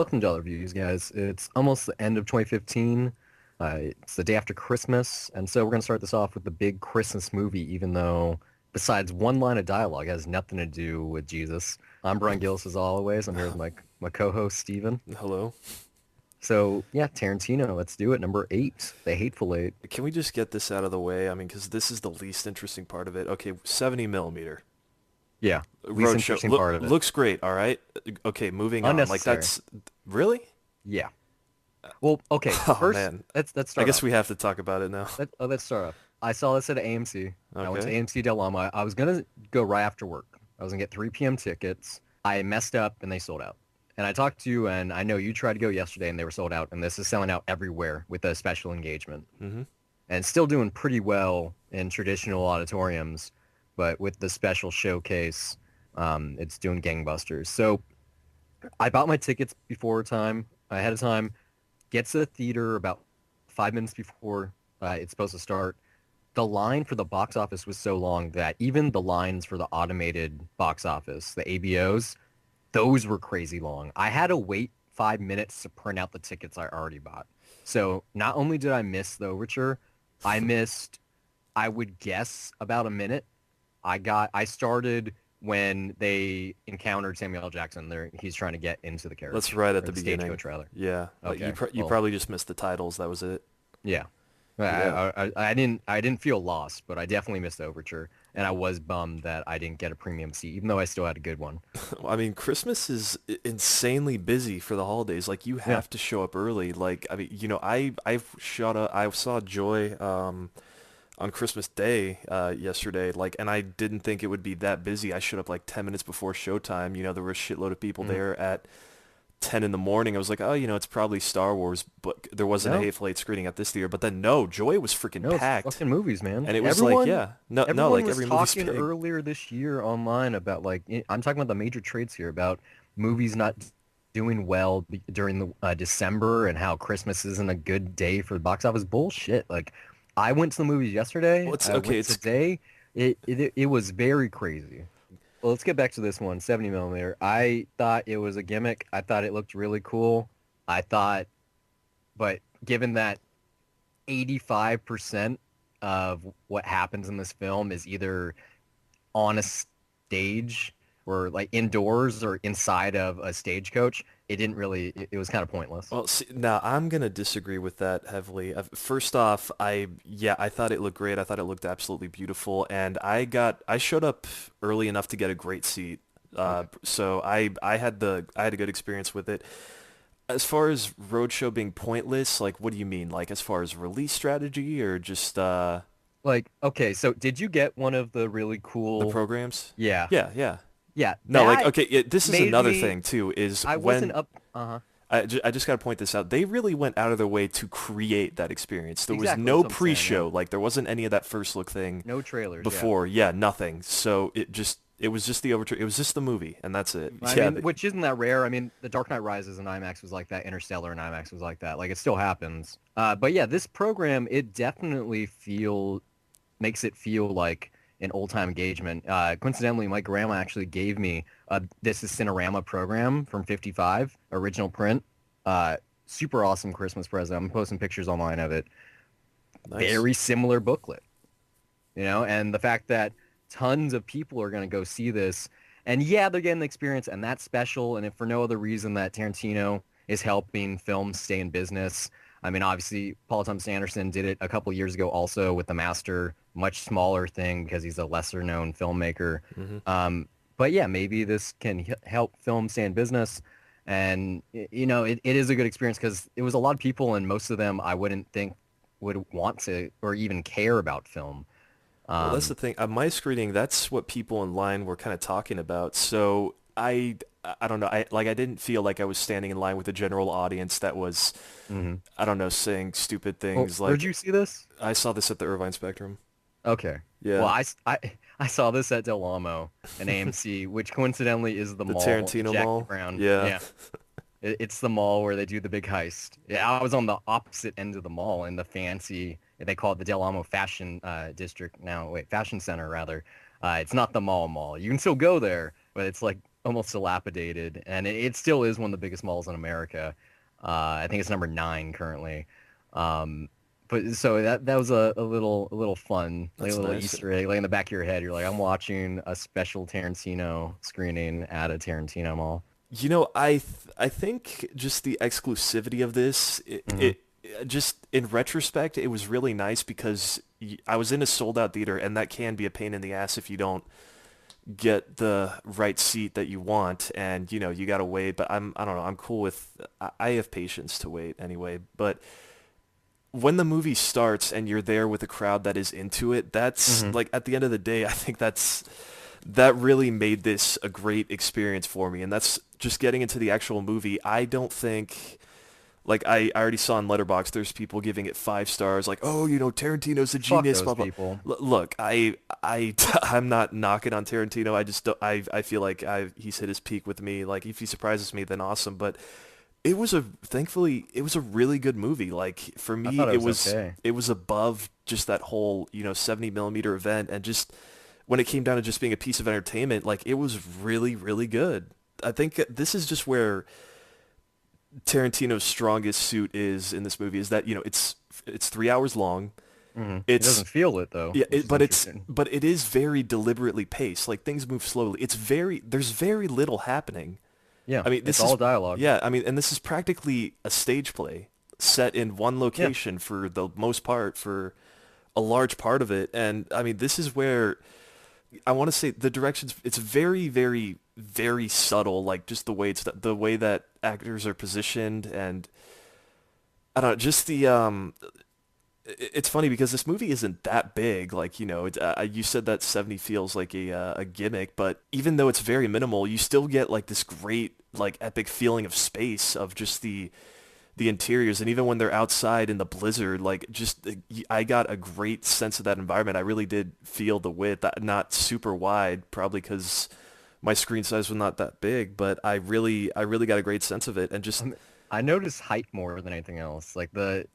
Welcome to Dollar Reviews, guys. It's almost the end of 2015. It's the day after Christmas, and so we're going to start this off with the big Christmas movie, even though, besides one line of dialogue, it has nothing to do with Jesus. I'm Brian Gillis, as always. I'm here with my co-host, Steven. Hello. So, yeah, Tarantino, let's do it. Number 8, The Hateful Eight. Can we just get this out of the way? I mean, because this is the least interesting part of it. Okay, 70 millimeter. Yeah, least Roadshow. interesting part of it. Looks great, all right? Okay, moving on. Like, Unnecessary. that's... Really? Yeah. Well, okay, Oh, first, man. let's I start guess off. we have to talk about it now. Let's start off. I saw this at AMC. I went to Okay. AMC Del Amo. I was gonna go right after work. I was gonna get 3 p.m. tickets. I messed up and they sold out. And I talked to you, and I know you tried to go yesterday and they were sold out. And this is selling out everywhere with a special engagement. Mm-hmm. And it's still doing pretty well in traditional auditoriums, but with the special showcase, it's doing gangbusters. So I bought my tickets before time, ahead of time. Gets to the theater about 5 minutes before it's supposed to start. The line for the box office was so long that even the lines for the automated box office, the ABOs, those were crazy long. I had to wait 5 minutes to print out the tickets I already bought. So not only did I miss the overture, I missed, I would guess, about a minute. I started when they encountered Samuel L. Jackson. He's trying to get into the That's carriage, right at or the the stagecoach beginning. trailer. Yeah. Like, Okay, you well, probably just missed the titles. That was it. yeah. Yeah. I didn't feel lost, but I definitely missed the overture, and I was bummed that I didn't get a premium seat, even though I still had a good one. I mean, Christmas is insanely busy for the holidays. Like, you Yeah. have to show up early. Like, I mean, I saw Joy on Christmas Day yesterday. Like, and I didn't think it would be that busy. I showed up like 10 minutes before showtime. There were a shitload of people Mhm. there at 10 in the morning. I was like, oh, it's probably Star Wars, but there wasn't a No, Hateful Eight screening at this theater. But then no, Joy was freaking no, it's packed, fucking movies, man. and it was like, Everyone, yeah, no, no, everyone like was every movie's talking big. earlier this year online about I'm talking about the major trades here about movies not doing well during the December and how Christmas isn't a good day for the box office. Bullshit. Like, I went to the movies Well, yesterday. it's I okay. went It's today. It was very crazy. Well, let's get back to this one, 70 millimeter. I thought it was a gimmick. I thought it looked really cool. I thought, but given that 85% of what happens in this film is either on a stage or like indoors or inside of a stagecoach, it was kind of pointless. Well, see, now I'm gonna disagree with that heavily. First off, I thought it looked great. I thought it looked absolutely beautiful, and I showed up early enough to get a great seat. Okay. So I had a good experience with it. As far as Roadshow being pointless, like, what do you mean? Like, as far as release strategy or just Like, okay, so did you get one of the really the cool? programs? Yeah. Yeah, yeah. Yeah, No, like, that okay, this is made another me thing too, is I wasn't when up. Uh-huh. I just got to point this out. They really went out of their way to create that experience. There was Exactly, no that's what I'm saying, yeah. pre-show, like there wasn't any of that first look thing No trailers, yeah. before. Yeah, nothing. So it was just the overture. It was just the movie, and that's it. I Yeah, mean, which isn't that rare. I mean, The Dark Knight Rises in IMAX was like that. Interstellar in IMAX was like that. Like, it still happens. But yeah, this program, it definitely makes it feel like an old time engagement. Coincidentally, my grandma actually gave me this is Cinerama program from '55, original print. Super awesome Christmas present. I'm posting pictures online of it. nice. Very similar booklet, and the fact that tons of people are going to go see this, and yeah, they're getting the experience, and that's special. And if for no other reason that Tarantino is helping films stay in business. I mean, obviously, Paul Thomas Anderson did it a couple years ago also with The Master, much smaller thing because he's a lesser known filmmaker. Hmm. But yeah, maybe this can help film stay in business. And, it is a good experience because it was a lot of people, and most of them I wouldn't think would want to or even care about film. Well, that's the Um, thing. My screening, that's what people in line were kind of talking about. So I don't know. I didn't feel like I was standing in line with the general audience that was, mhm. I don't know, saying stupid Well, things. where'd Like, you see this? I saw this at the Irvine Spectrum. Okay. Well, Yeah, I saw this at Del Amo and AMC, which coincidentally is the the mall in Tarantino Jackie Mall. Brown. Yeah. Yeah. It's the mall where they do the big heist. Yeah, I was on the opposite end of the mall in the fancy, they call it the Del Amo Fashion District now. Wait, Fashion Center rather. It's not the mall. You can still go there, but it's like almost dilapidated, and it still is one of the biggest malls in America. I think it's number 9 currently. Um, but so that was a little fun, like a That's little nice. Easter egg, like in the back of your head. You're like, I'm watching a special Tarantino screening at a Tarantino mall. I think just the exclusivity of this, Hmm. just in retrospect, it was really nice because I was in a sold out theater, and that can be a pain in the ass if you don't get the right seat that you want, and you gotta wait. But I don't know, I'm cool with I have patience to wait anyway. But when the movie starts and you're there with a crowd that is into it, that's Hmm. like at the end of the day, I think that really made this a great experience for me. And that's just getting into the actual movie. I don't think like I already saw in Letterboxd, there's people giving it 5 stars, like, oh, Tarantino's a Fuck genius, those blah blah. people. Look, I'm not knocking on Tarantino. I just don't, I feel like he's hit his peak with me. Like if he surprises me, then awesome. But thankfully it was a really good movie. Like for I me, thought it was okay. it was above just that whole 70 millimeter event, and just when it came down to just being a piece of entertainment, like it was really really good. I think this is just where Tarantino's strongest suit is in this movie is that it's 3 hours long. It It's doesn't feel it though, yeah, which is interesting. but it is very deliberately paced. Like things move slowly. There's very little happening. Yeah, I mean, it's all dialogue. yeah, I mean, and this is practically a stage play set in one Yeah. location for the most part for a large part of it. And I mean, this is where I want to say the directions. It's very, very, very subtle. Like just the way that actors are positioned, and I don't know, just the it's funny because this movie isn't that big. Like, you said that 70 feels like a gimmick, but even though it's very minimal, you still get like this great, like epic feeling of space of just the interiors. And even when they're outside in the blizzard, like just I got a great sense of that environment. I really did feel the width, not super wide, probably because my screen size was not that big, but I really got a great sense of it. And just I noticed height more than anything else. Like the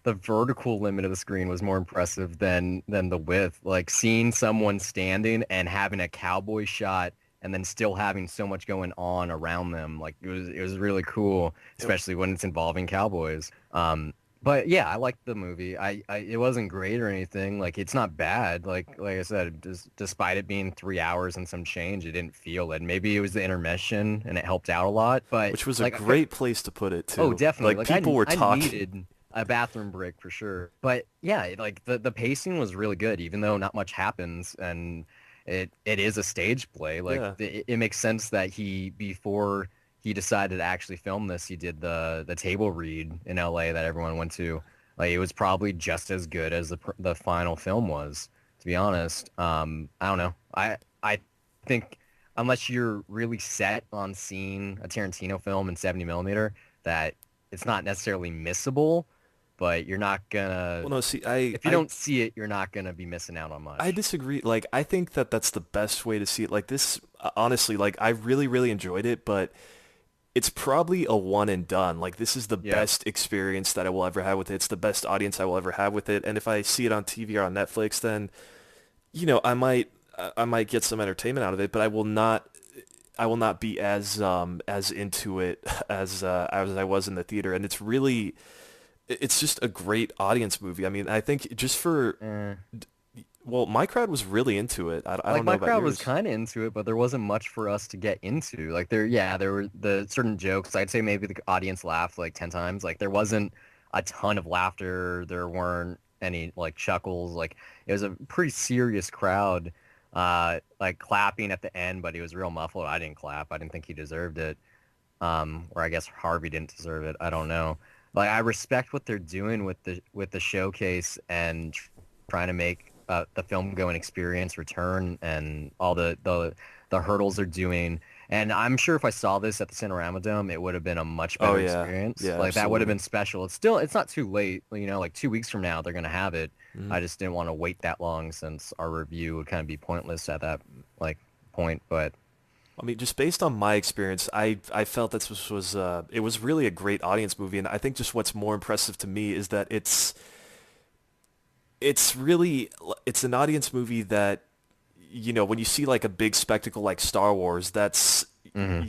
vertical limit of the screen was more impressive than the width. Like seeing someone standing and having a cowboy shot and then still having so much going on around them. Like it was really cool, especially when it's involving cowboys. But yeah, I liked the movie. It wasn't great or anything. Like it's not bad. Like I said, despite it being 3 hours and some change, it didn't feel it. Maybe it was the intermission and it helped out a lot. But which was a like great place to put it oh, too. definitely. Like Like people were I talking. needed a bathroom break for sure. But yeah, like the pacing was really good, even though not much happens, and it is a stage play. Like Yeah. it makes sense that he before he decided to actually film this, he did the table read in LA that everyone went to. Like it was probably just as good as the final film was, to be honest. I don't know. I think unless you're really set on seeing a Tarantino film in 70 millimeter, that it's not necessarily missable, but you're not Well, gonna, no, see, if you don't see it, you're not gonna be missing out on I much. disagree. Like, I think that that's the best way to see it. Like this, honestly, like I really, really enjoyed it, but it's probably a one and done. Like this is the Yeah. best experience that I will ever have with it. It's the best audience I will ever have with it. And if I see it on TV or on Netflix, then I might get some entertainment out of it, but I will not be as into it as I was in the theater. And it's just a great audience movie. I mean, I think just for Eh. well, my crowd was really into it. I Like don't know my about crowd was yours. kind of into it, but there wasn't much for us to get into. Like yeah, there were the certain jokes. I'd say maybe the audience laughed like 10 times. Like there wasn't a ton of laughter. There weren't any like chuckles. Like it was a pretty serious crowd, like clapping at the end, but he was real muffled. I didn't clap. I didn't think he deserved it. Or I guess Harvey didn't deserve it. I don't know. Like I respect what they're doing with the showcase and trying to make the film going experience return and all the hurdles they're doing. And I'm sure if I saw this at the Cinerama Dome, it would have been a much Oh better yeah, experience. yeah, Like that would have absolutely. been special. It's not too late. Like 2 weeks from now, they're gonna have it. Mhm. I just didn't want to wait that long since our review would kind of be pointless at that like point. But I mean, just based on my experience, I felt that this was it was really a great audience movie, and I think just what's more impressive to me is that it's really it's an audience movie that when you see like a big spectacle like Star Wars, Hmm.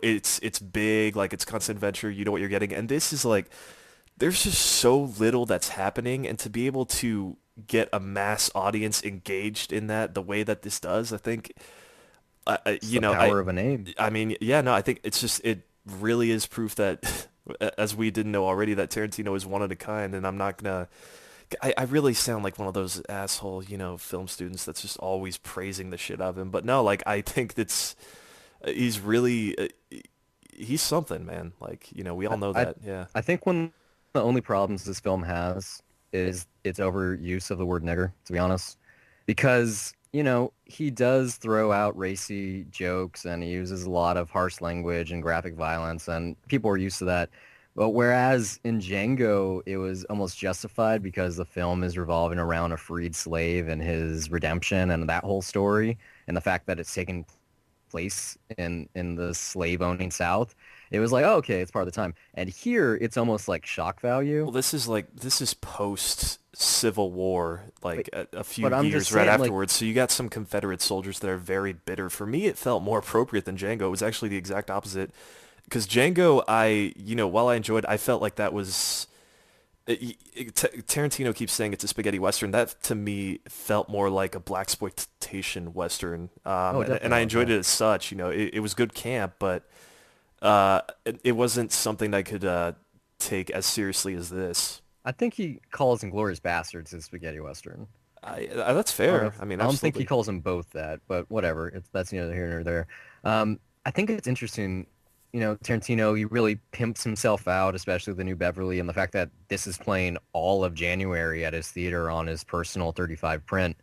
it's big, like it's constant adventure, you know what you're getting. And this is like there's just so little that's happening, and to be able to get a mass audience engaged in that the way that this does, I think It's the power of a name. I mean, yeah, no, I think it's just it really is proof that as we didn't know already that Tarantino is one of a kind, and I'm not gonna I really sound like one of those asshole, film students that's just always praising the shit out of him. But no, like I think that's he's really he's something, man. Like, we all I, know I that. Yeah. I think one of the only problems this film has is its overuse of the word nigger, to be honest. Because, he does throw out racy jokes and he uses a lot of harsh language and graphic violence, and people are used to that. But whereas in Django, it was almost justified because the film is revolving around a freed slave and his redemption and that whole story, and the fact that it's taking place in the slave owning South, it was like, oh, okay, it's part of the time. And here, it's almost like shock value. Well, this is post Civil War, But like a few but I'm just years right saying, like, afterwards. So you got some Confederate soldiers that are very bitter. For me, it felt more appropriate than Django. It was actually the exact opposite. Because Django, while I enjoyed, I felt like that was Tarantino keeps saying it's a spaghetti western. That to me felt more like a blaxploitation western, oh, it and definitely I was, enjoyed yeah. it as such. It was good camp, but it wasn't something I could take as seriously as this. I think he calls Inglourious Bastards his spaghetti western. That's I don't know. fair. I mean, I don't think he absolutely. calls them both that, but whatever. That's neither here nor there. I think it's interesting. Tarantino, he really pimps himself out, especially the New Beverly, and the fact that this is playing all of January at his theater on his personal 35 print.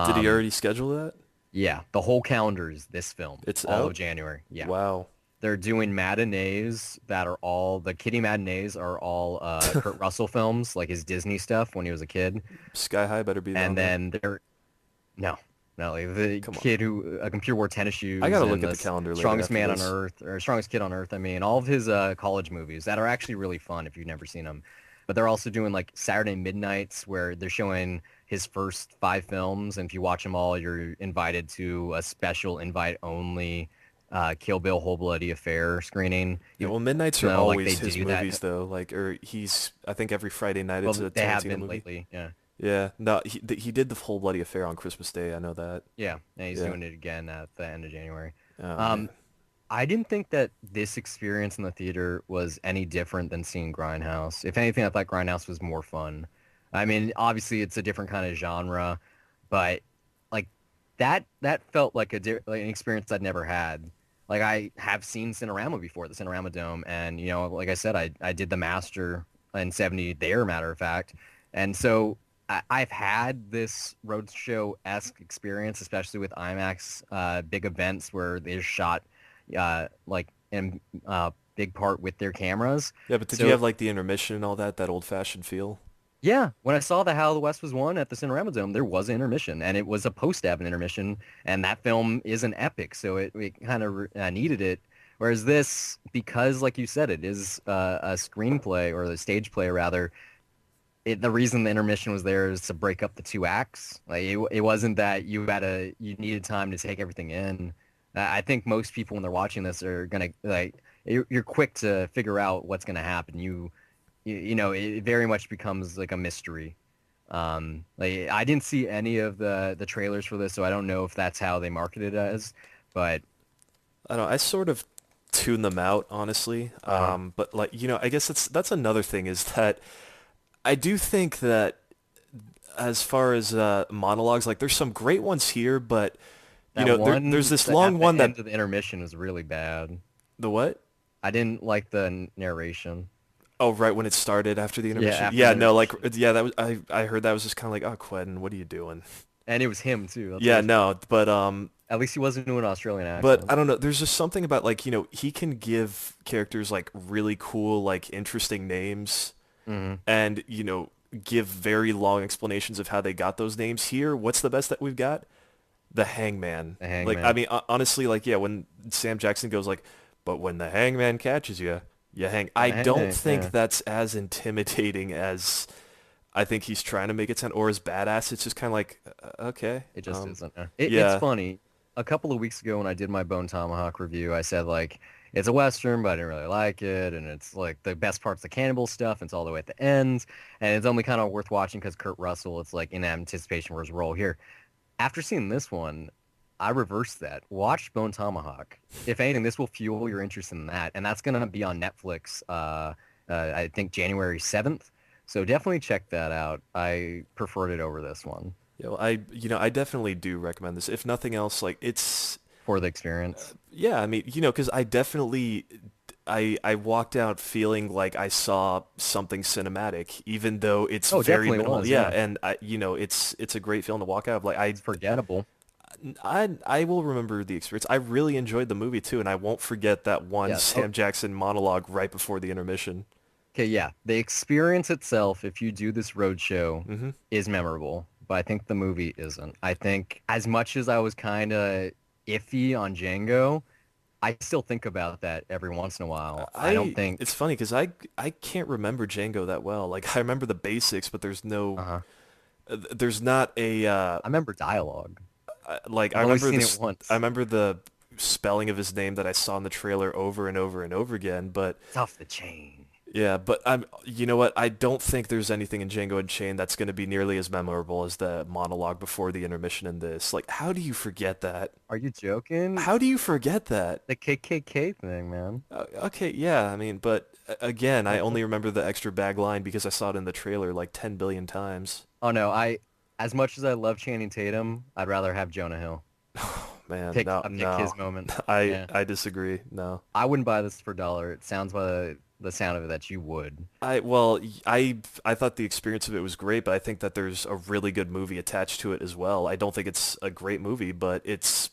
Did he Um, already schedule that? yeah, the whole calendar is this film, It's all of out? January. Yeah. Wow. They're doing matinees that are all the Kitty matinees are all Kurt Russell films, like his Disney stuff when he was a kid. Sky High better be And on there. then they're no, no, like the Come on. kid who computer wore tennis I shoes gotta look and at the the calendar later strongest after man on this. earth or strongest kid on earth. I mean, all of his college movies that are actually really fun if you've never seen them. But they're also doing like Saturday Midnights where they're showing his first 5 films, and if you watch them all, you're invited to a special invite only Kill Bill Whole Bloody Affair screening. Yeah, Even well, Midnights are though like they always his do that, movies though. Like, or I think every Friday night it's well, a they have Tarantino been movie. lately. Yeah, Yeah, no, he did the Whole Bloody Affair on Christmas Day. I know that. yeah, and he's Yeah. doing it again at the end of January. Oh man. Um, I didn't think that this experience in the theater was any different than seeing Grindhouse. If anything, I thought Grindhouse was more fun. I mean, obviously it's a different kind of genre, but like that felt like like an experience I'd never had. Like I have seen Cinerama before, the Cinerama Dome, and like I said, I did the Master in '70 there, matter of fact, and so I've had this roadshow-esque experience, especially with IMAX big events where they're shot like in big part with their cameras. Yeah, but did you So have like the intermission and all that old-fashioned feel? yeah, when I saw the How the West Was Won at the Cinerama Dome, there was an intermission, and it was a post-Abbott intermission, and that film is an epic, so it kind of needed it. Whereas this, because like you said, it is a screenplay or the stage play rather. The reason the intermission was there is to break up the 2 acts. Like it wasn't that you needed time to take everything in. I think most people when they're watching this are gonna like you're quick to figure out what's gonna happen. It very much becomes like a mystery. Like I didn't see any of the trailers for this, so I don't know if that's how they marketed it as. But I don't know. I sort of tune them out, honestly. uh, But like, I guess that's another thing is that I do think that as far as monologues, like there's some great ones here, but that there's one this long at the one that end of the intermission was really bad. the what? I didn't like the narration. Oh, right when it started after the Yeah, intermission. after the Yeah, no, like intermission. yeah, that was I heard that was just kind of like, oh, Quentin, what are you doing? And it was him too. That's Yeah, worse. no, but At least he wasn't doing an Australian I accent. don't know. There's just something about like he can give characters like really cool, like interesting names, Hmm. and give very long explanations of how they got those names. Here, what's the best that we've got? The Hangman. The Like, I hangman. mean, honestly, like, yeah, when Sam Jackson goes like, but when the Hangman catches you, you hang. I The don't hang. think Yeah. that's as intimidating as I think he's trying to make it sound, or as badass. It's just kind of like, okay, It just isn't. It's yeah, funny. a couple of weeks ago when I did my Bone Tomahawk review, I said like it's a Western, but I didn't really like it, and it's like the best part's the cannibal stuff, and it's all the way at the end, and it's only kind of worth watching because Kurt Russell, it's like in anticipation for his role here. After seeing this one, I reversed that. Watch Bone Tomahawk. If anything, this will fuel your interest in that, and that's gonna be on Netflix. I think January 7th. So definitely check that out. I preferred it over this one Yeah, well, I definitely do recommend this. If nothing else, like it's, for the experience. yeah, I mean, because I walked out feeling like I saw something cinematic, even though it's Oh, very definitely minimal. was. Yeah, Yeah, and it's a great film to walk out of. Like it's forgettable. I will remember the experience. I really enjoyed the movie too, and I won't forget that one Yeah. Oh, Sam Jackson monologue right before the intermission. okay. Yeah, the experience itself, if you do this road show, Hmm. is memorable. But I think the movie isn't. I think as much as I was kind of iffy on Django, I still think about that every once in a while. I don't It's think. funny because I can't remember Django that well. Like I remember the basics, but Uh-huh. there's not a I remember dialogue. like I've only seen it I once. remember the spelling of his name that I saw in the trailer over and over and over again. But It's off the chain. yeah, but you know what? I don't think there's anything in Django Unchained that's going to be nearly as memorable as the monologue before the intermission in this. Like, how do you forget that? Are you joking? How do you forget that? The KKK thing, man. Okay, yeah, I mean, but again, I Oh, only remember the extra bag line because I saw it in the trailer like 10 billion times. oh no, as much as I love Channing Tatum, I'd rather have Jonah Hill. Man, no, Pick no. his moment. I Yeah. I disagree. No. I wouldn't buy this for a dollar. It sounds by the sound of it that you would. Well, I thought the experience of it was great, but I think that there's a really good movie attached to it as well. I don't think it's a great movie, but it's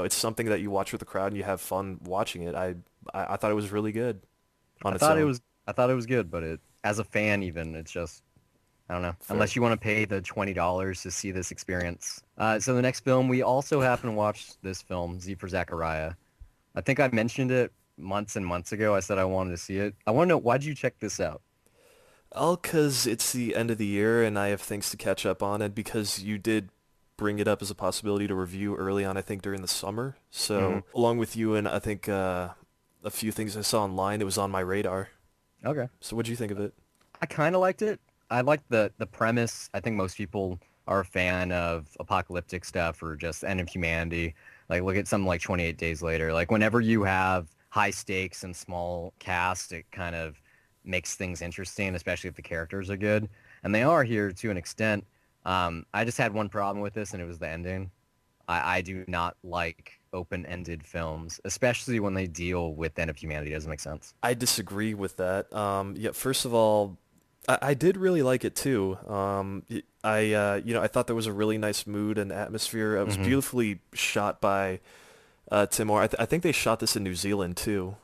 something that you watch with the crowd and you have fun watching it. I thought it was really good on I its thought it own. was I thought it was good, but it as a fan even, it's just I don't know. Fair. Unless you want to pay the $20 to see this experience. So the next film, we also happen to watch this film, Z for Zachariah. I think I mentioned it months and months ago. I said I wanted to see it. I want to know, why did you check this out? Oh, 'cause it's the end of the year and I have things to catch up on, and because you did bring it up as a possibility to review early on, I think during the summer. Hmm. So along with you and I think a few things I saw online, it was on my radar. Okay. So what do you think of it? I kind of liked it. I liked the premise. I think most people are a fan of apocalyptic stuff or just end of humanity. Like look at something like 28 Days Later. Like whenever you have high stakes and small cast, it kind of makes things interesting, especially if the characters are good. And they are here to an extent. I just had one problem with this, and it was the ending. I do not like open-ended films, especially when they deal with the end of humanity. It doesn't make sense. I disagree with that. Yeah, first of all, I did really like it too. I thought there was a really nice mood and atmosphere. It was Hmm. beautifully shot by Tim Moore. I think they shot this in New Zealand too.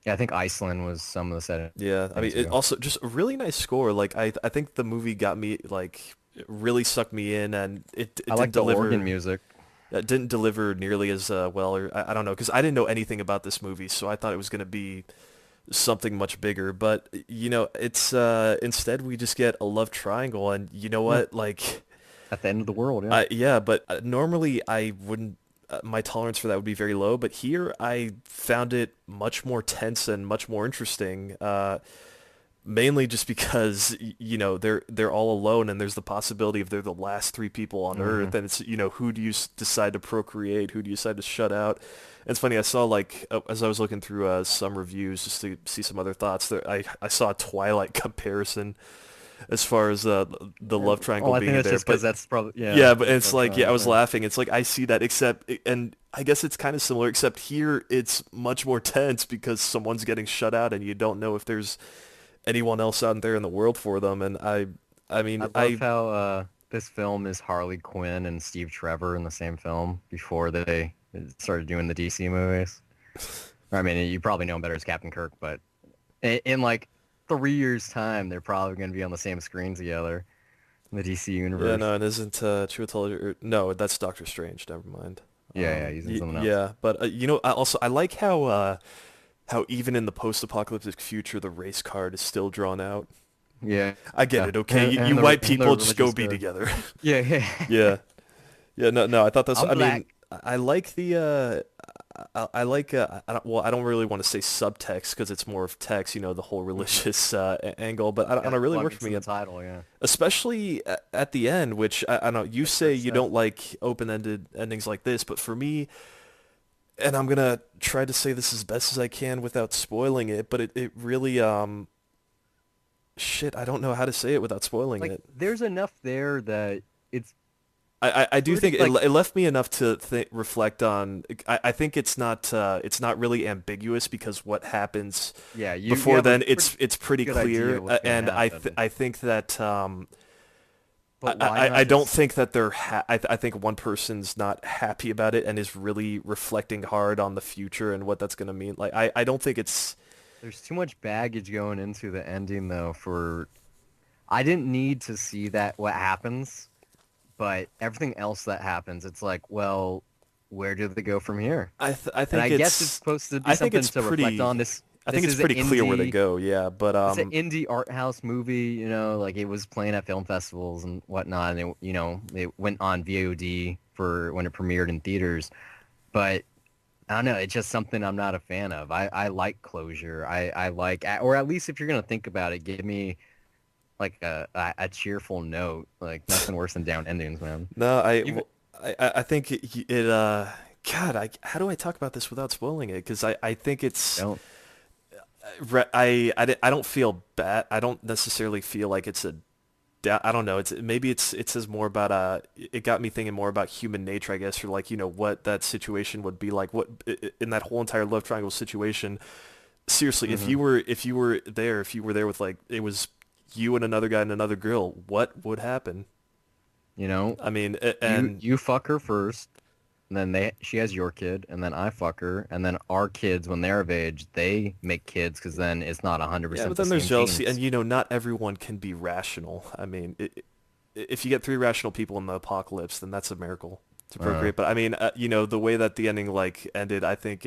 Yeah, I think Iceland was some of the setting Yeah, I mean, it too. also just a really nice score. Like I think the movie got me like it really sucked me in, and I it like didn't the organ deliver. music. It didn't deliver nearly as well, or I don't know, because I didn't know anything about this movie, so I thought it was going to be something much bigger. But it's instead we just get a love triangle, and you know Yeah, what? Like, at the end of the world. Yeah, yeah, but normally I wouldn't. My tolerance for that would be very low, but here I found it much more tense and much more interesting. Mainly just because they're all alone and there's the possibility of they're the last three people on hmm Earth, and it's who do you decide to procreate, who do you decide to shut out. And it's funny, I saw like as I was looking through some reviews just to see some other thoughts there, I saw a Twilight comparison as far as the love Oh, triangle I think being that's there, just because but that's probably yeah, but that's it's what I'm like, trying yeah, I to was say. laughing. It's like I see that, except, and I guess it's kind of similar, except here it's much more tense because someone's getting shut out and you don't know if there's anyone else out there in the world for them. And I mean, I love how this film is Harley Quinn and Steve Trevor in the same film before they started doing the DC movies. I mean, you probably know him better as Captain Kirk, but in like 3 years' time, they're probably going to be on the same screen together in the DC yeah, universe. no, it isn't no, that's Doctor Strange. Never mind. Yeah, he's in something else. Yeah, but I like how even in the post-apocalyptic future, the race card is still drawn out. Yeah, I get yeah, it. Okay, you and the white and the people just go religious be code. together. Yeah, yeah. Yeah. Yeah, no, I thought that's. I'm I mean, black. I like the I like I don't really want to say subtext because it's more of text, the whole Hmm. religious angle, but I don't Yeah, know, it really well, I mean, worked for it's in me, the title, yeah. especially at the end, which I don't know, you The say church you stuff. don't like open-ended endings like this, but for me, and I'm gonna try to say this as best as I can without spoiling it, but it really shit, I don't know how to say it without spoiling Like, it. there's enough there that it's I do pretty think like, it left me enough to reflect on. I think it's not really ambiguous because what happens yeah, you before have a then pretty it's pretty good idea clear, what's gonna and happen. I think that But why not I don't just think that I think one person's not happy about it and is really reflecting hard on the future and what that's gonna mean. Like I don't think it's there's too much baggage going into the ending though for I didn't need to see that what happens, but everything else that happens, it's like, well, where do they go from here? I And I think guess it's supposed to be I think something it's to reflect pretty on. This I think this it's is an pretty clear where they indie go. Yeah, but it's an indie art house movie, like it was playing at film festivals and whatnot, and it went on VOD for when it premiered in theaters. But I don't know, it's just something I'm not a fan of. I like closure. I like, or at least if you're gonna think about it, give me like a cheerful note. Like nothing worse than down endings, man. no, Even I think God, how do I talk about this without spoiling it? Because I think it's don't. I don't feel bad. I don't necessarily feel like it's I don't know. It says more about it got me thinking more about human nature, I guess, or like what that situation would be like. What in that whole entire love triangle situation. Seriously, Hmm. if you were there with like it was you and another guy and another girl, what would happen? You know, I mean, you and you fuck her first, and then she has your kid, and then I fuck her, and then our kids, when they're of age, they make kids because then it's not yeah, but 100% the then there's same jealousy, and genes. not everyone can be rational. I mean, if you get three rational people in the apocalypse, then that's a miracle to Uh, procreate. But I mean, the way that the ending like ended, I think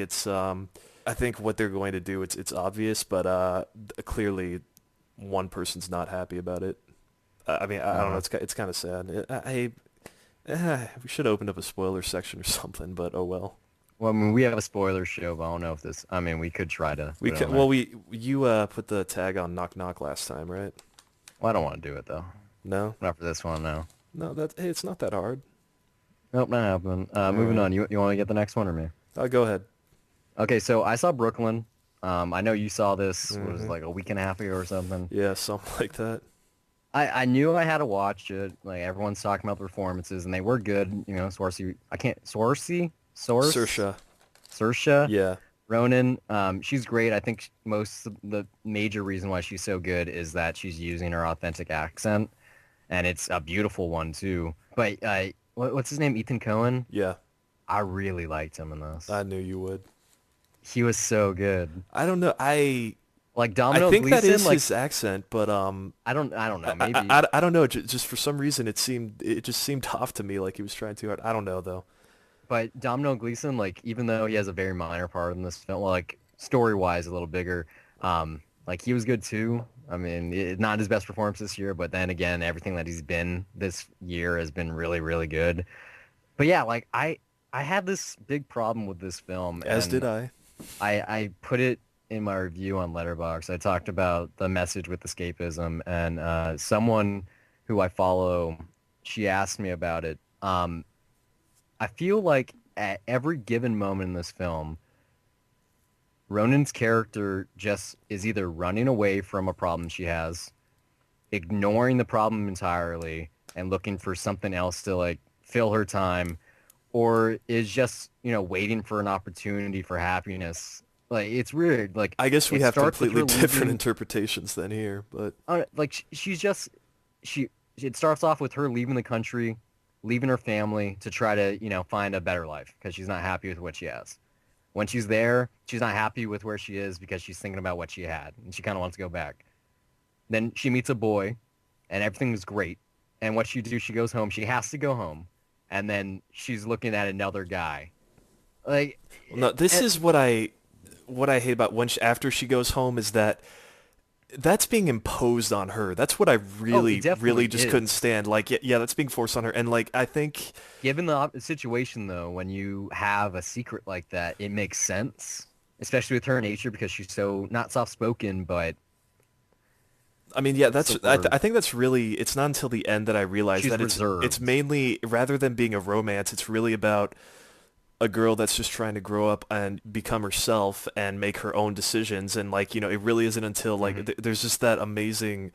I think what they're going to do, it's obvious, but clearly one person's not happy about it. I mean, I don't know, uh, it's kind of sad. We should have opened up a spoiler section or something, but oh well. well, I mean, we have a spoiler show, but I don't know if this. I mean, we could try to We put it could, on there. you put the tag on Knock Knock last time, right? Well, I don't want to do it though. No, Not for this one, no. no, hey, it's not that hard. Nope, not happening. All Moving right, on. You want to get the next one or me? go ahead. Okay, so I saw Brooklyn. I know you saw this was Hmm. like a week and a half ago or something. Yeah, something like that. I knew I had to watch it. Like everyone's talking about the performances, and they were good. Swarzy. I can't. Saoirse. Saoirse Yeah, Ronan. She's great. I think most of the major reason why she's so good is that she's using her authentic accent, and it's a beautiful one too. But what's his name? Ethan Cohen. yeah. I really liked him in this. I knew you would. He was so good. I don't know. Like I Domino think that Gleason. is Like his accent, but I don't know. Maybe. I don't know. Just for some reason, it just seemed off to me like he was trying too hard. I don't know though. But Domino Gleason, like, even though he has a very minor part in this film, well, like, story-wise, a little bigger, like, he was good too. I mean, not his best performance this year, but then again, everything that he's been this year has been really, really good. But yeah, like, I had this big problem with this film, As did and I. I put it in my review on Letterboxd. I talked about the message with escapism, and someone who I follow, she asked me about it. I feel like at every given moment in this film, Ronan's character just is either running away from a problem she has, ignoring the problem entirely, and looking for something else to like fill her time, or is just, waiting for an opportunity for happiness. Like it's weird. Like I guess we it have starts with completely her different leaving. interpretations than here, but Like she's just she. It starts off with her leaving the country, leaving her family to try to find a better life because she's not happy with what she has. When she's there, she's not happy with where she is because she's thinking about what she had and she kind of wants to go back. Then she meets a boy, and everything is great. And what she do, she goes home. She has to go home, and then she's looking at another guy. Like, no, this and, is what I hate about when after she goes home is that that's being imposed on her. That's what I Oh, it really, really definitely just couldn't is. stand. Like, yeah, yeah, that's being forced on her. And like, I think, Given the situation, though, when you have a secret like that, it makes sense, especially with her nature because she's so not soft-spoken, but I mean, yeah, what's the word? I think that's really. It's not until the end that I realized She's that it's reserved. mainly rather than being a romance, it's really about a girl that's just trying to grow up and become herself and make her own decisions. And like, it really isn't until like Hmm. there's just that amazing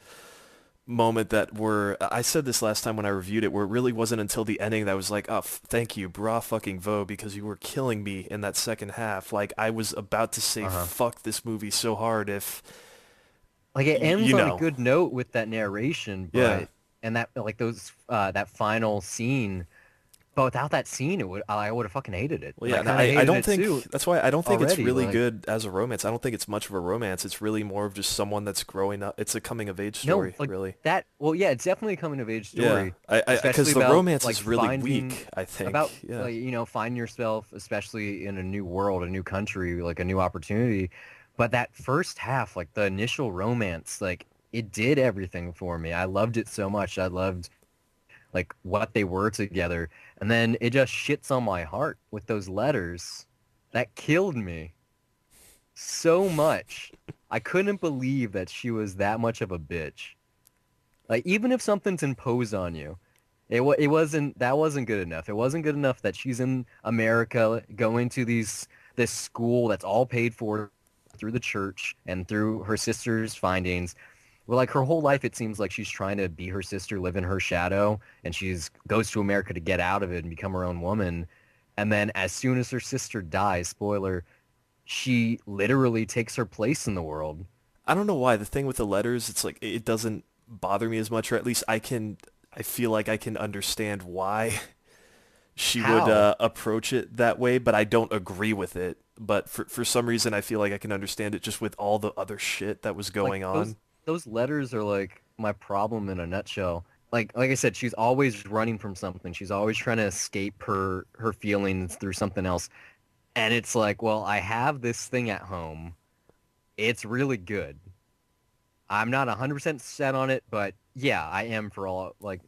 moment that where I said this last time when I reviewed it, where it really wasn't until the ending that I was like, oh, thank you, bra fucking vo, because you were killing me in that second half. Like I was about to say Uh-huh. fuck this movie so hard if Like it ends you on a know, good note with that narration, yeah. but and that like those that final scene, but without that scene, I would have fucking hated it, Well, and yeah, I and kind of I hated don't it too think that's why I don't think it's already. really Like good as a romance. I don't think it's much of a romance. It's really more of just someone that's growing up. It's a coming of age no, story, like really. that. Well, yeah, it's definitely a coming of age Yeah, story, because especially the about romance like is really finding weak, I about think. Yeah. like finding yourself, especially in a new world, a new country, like a new opportunity. But that first half, like the initial romance, like it did everything for me. I loved it so much. I loved like what they were together. And then it just shits on my heart with those letters. That killed me so much. I couldn't believe that she was that much of a bitch. Like even if something's imposed on you, it wasn't that wasn't good enough. It wasn't good enough that she's in America going to this school that's all paid for through the church and through her sister's findings. Well, like her whole life, it seems like she's trying to be her sister, live in her shadow, and she's goes to America to get out of it and become her own woman. And then as soon as her sister dies, spoiler, she literally takes her place in the world. I don't know why. The thing with the letters, it's like it doesn't bother me as much, or at least I feel like I can understand why she would How? approach it that way, but I don't agree with it. But for some reason, I feel like I can understand it just with all the other shit that was Like going on. those letters are like my problem in a nutshell. Like I said, she's always running from something. She's always trying to escape her feelings through something else. And it's like, well, I have this thing at home. It's really good. I'm not 100% set on it, but yeah, I am for all like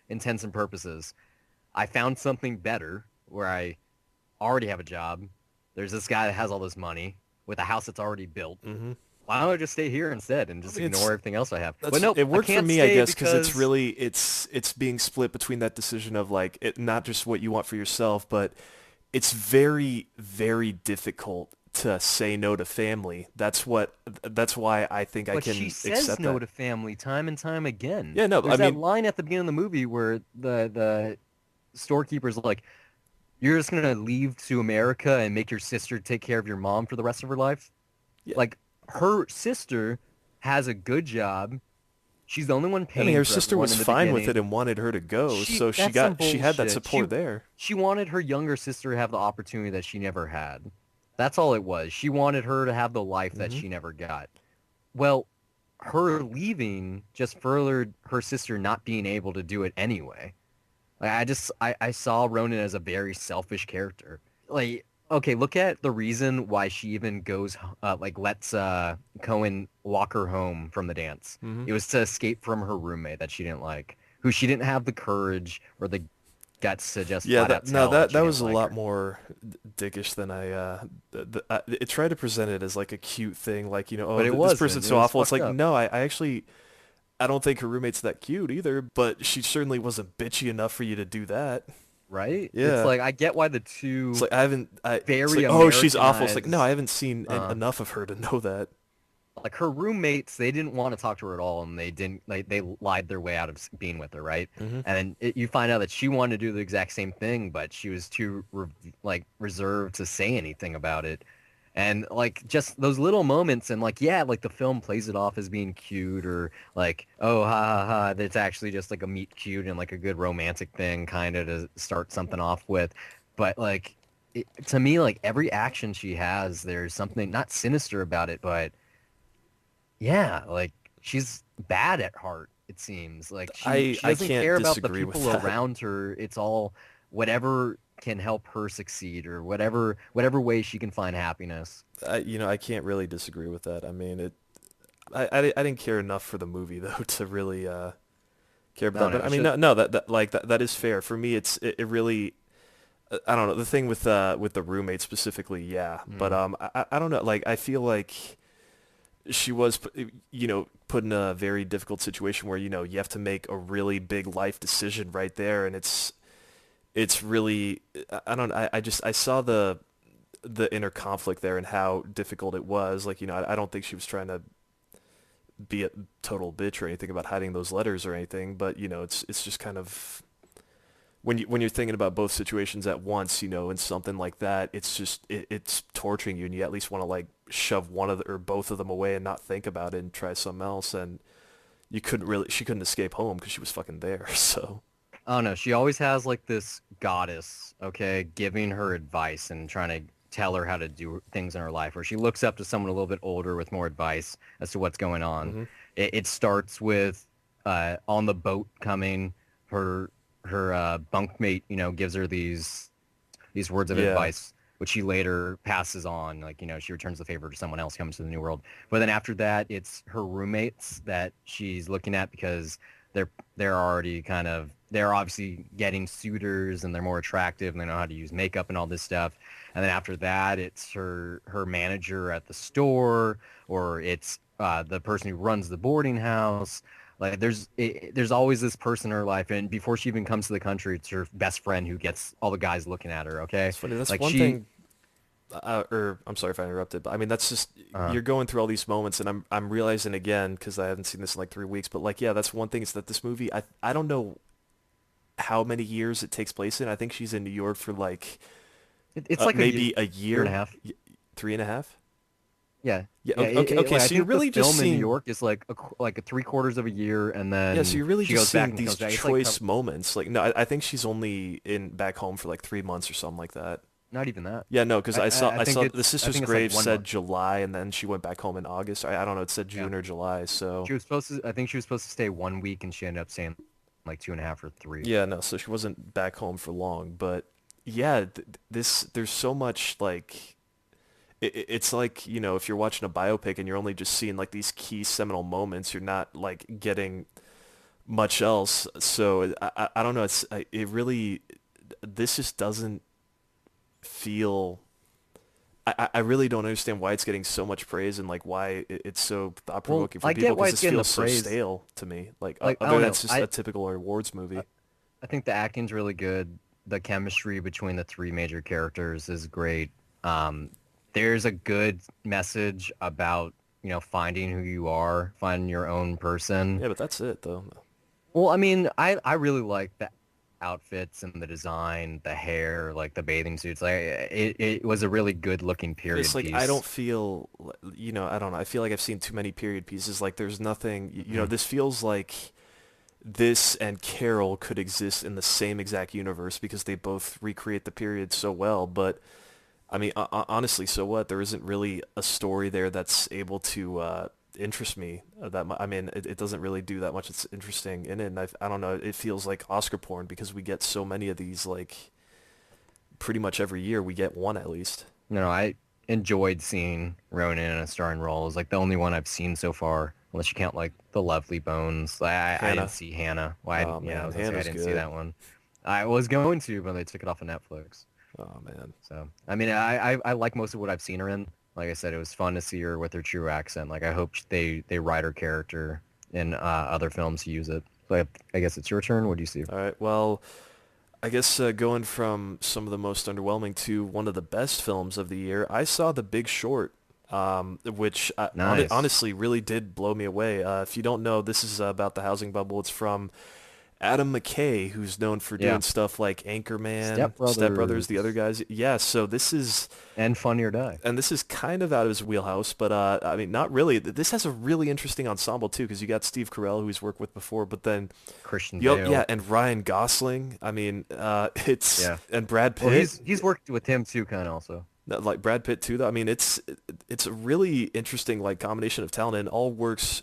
intents and purposes. I found something better where I already have a job. There's this guy that has all this money with a house that's already built. Hmm. Why don't I just stay here instead and I just mean, ignore everything else I have? But that's nope, it I worked for can't me, I stay guess, because it's because really it's being split between that decision of like it not just what you want for yourself, but it's very, very difficult to say no to family. That's why I think I but she can says accept no that. to family time and time again. Yeah, no, I There's that mean, line at the beginning of the movie where the storekeeper's like, "You're just gonna leave to America and make your sister take care of your mom for the rest of her life?" yeah, Like her sister has a good job. She's the only one I mean, paying her for sister everyone was in the fine with beginning. it and wanted her to go, so That's some she had that bullshit. support there. She wanted her younger sister to have the opportunity that she never had. That's all it was. She wanted her to have the life that Hmm. she never got. Well, her leaving just furthered her sister not being able to do it anyway. Like I saw Ronan as a very selfish character. Like okay, look at the reason why she even goes like lets Cohen walk her home from the dance. Hmm. It was to escape from her roommate that she didn't like, who she didn't have the courage or the guts to just Yeah, flat that out no, tell that that she was didn't a like lot her. more dickish than it tried to present it as like a cute thing, like oh But it this person's wasn't. It so was awful. It's fucked like up. no, I actually I don't think her roommate's that cute either, but she certainly wasn't bitchy enough for you to do that. Right? It's Yeah. like I get why the It's two like I haven't it's very like oh she's awful. It's like no, I Americanized haven't seen uh enough of her to know that. like her roommates, they didn't want to talk to her at all, and they didn't like they lied their way out of being with her, right? Hmm. And then you find out that she wanted to do the exact same thing, but she was too like reserved to say anything about it. And like just those little moments, and like yeah, like the film plays it off as being cute or like oh ha ha ha, that's actually just like a meet cute and like a good romantic thing, kind of to start something off with. But like to me, like every action she has, there's something not sinister about it, but yeah, like she's bad at heart, it seems. Like she I doesn't can't care about the disagree with people that. around her. It's all whatever can help her succeed or whatever way she can find happiness. I can't really disagree with that. I mean, I didn't care enough for the movie though to really care about No, that. no, But I it mean, should. no, that is fair. For me, it really I don't know the thing with the roommate specifically, yeah. But Mm. I don't know. Like I feel like she was put in a very difficult situation where you have to make a really big life decision right there, and it's really I don't I just I saw the inner conflict there and how difficult it was. Like I don't think she was trying to be a total bitch or anything about hiding those letters or anything, but it's just kind of when you're thinking about both situations at once, in something like that, it's just it's torturing you, and you at least want to like shove one of the, or both of them away and not think about it and try something else. And she couldn't escape home because she was fucking there. So Oh no, she always has like this goddess, okay, giving her advice and trying to tell her how to do things in her life, where she looks up to someone a little bit older with more advice as to what's going on. hmm It starts with on the boat coming, her her bunkmate, gives her these words of yeah, advice, which she later passes on. Like, she returns the favor to someone else coming to the new world. But then after that, it's her roommates that she's looking at because they're already they're obviously getting suitors and they're more attractive and they know how to use makeup and all this stuff. And then after that, it's her manager at the store, or it's the person who runs the boarding house. Like there's always this person in her life, and before she even comes to the country, it's her best friend who gets all the guys looking at her. Okay, it's funny. That's like one she, thing. Or I'm sorry if I interrupted, but I mean that's just uh, you're going through all these moments, and I'm realizing again because I haven't seen this in like 3 weeks. But like, yeah, that's one thing is that this movie, I don't know how many years it takes place in. I think she's in New York for like it's like a maybe a year and a year, half. 3.5. Yeah, Yeah. yeah. Okay. Like I So you're think the really just film in New seeing, York is like like a three-quarters of a year, and yeah. So then you're really she just goes back seeing and these comes back. It's like choice moments. Like, no, I think she's only in back home for like 3 months or something like that. not even that. Yeah, no, because I I think saw the it's I Sisters think it's like Grave one said month. July, and then she went back home in August. I don't know. It said Yeah, June or July. So she was supposed to. I think she was supposed to stay 1 week, and she ended up staying like 2.5 or 3. yeah, no. So she wasn't back home for long, but yeah, this there's so much like it's like if you're watching a biopic and you're only just seeing like these key seminal moments, you're not like getting much else. So I don't know. It really this just doesn't feel. I really don't understand why it's getting so much praise and like why it's so thought Well, provoking for I people get why because it's this getting the feels so praise. stale to me. Like Like I other don't than know. it's just a typical awards movie. I think the acting's really good. The chemistry between the three major characters is great. Um, there's a good message about, finding who you are, finding your own person. Yeah, but that's it though. Well, I mean, I really like the outfits and the design, the hair, like the bathing suits. Like it was a really good looking But it's period like I don't piece. feel, I don't know. I feel like I've seen too many period pieces. Like there's nothing, Mm. this feels like this and Carol could exist in the same exact universe because they both recreate the period so well. But I mean, honestly, so what? There isn't really a story there that's able to interest me that much. I mean, it doesn't really do that much. It's interesting in it, and I don't know. It feels like Oscar porn because we get so many of these. Like pretty much every year, we get one at least. I enjoyed seeing Ronan in a starring role. It's like the only one I've seen so far, unless you count like The Lovely Bones. I didn't Hannah. see Hannah. Well, Oh yeah, I man, was gonna say I Hannah's didn't see good. that one. I was going to, but they took it off of Netflix. Oh man. So, I mean, I like most of what I've seen her in. Like I said, it was fun to see her with her true accent. Like I hope they write her character in other films to use it. So I guess it's your turn. What do you see? All right. Well, I guess going from some of the most underwhelming to one of the best films of the year, I saw The Big Short, which Nice. honestly really did blow me away. If you don't know, this is about the housing bubble. It's from Adam McKay, who's known for Yeah. doing stuff like Anchorman, Step Step Brothers, the other Brothers guys. Yeah, so and Funny or Die. this is kind of out of his wheelhouse, but I mean, not really. This has a really interesting ensemble too, because you got Steve Carell, who he's worked with before, but then Christian yeah, Bale. and Ryan Gosling. I mean, it's Yeah. and Brad Well, Pitt. he's worked with him too, kind of also. Like Brad Pitt too, though. I mean, it's a really interesting like combination of talent and it all works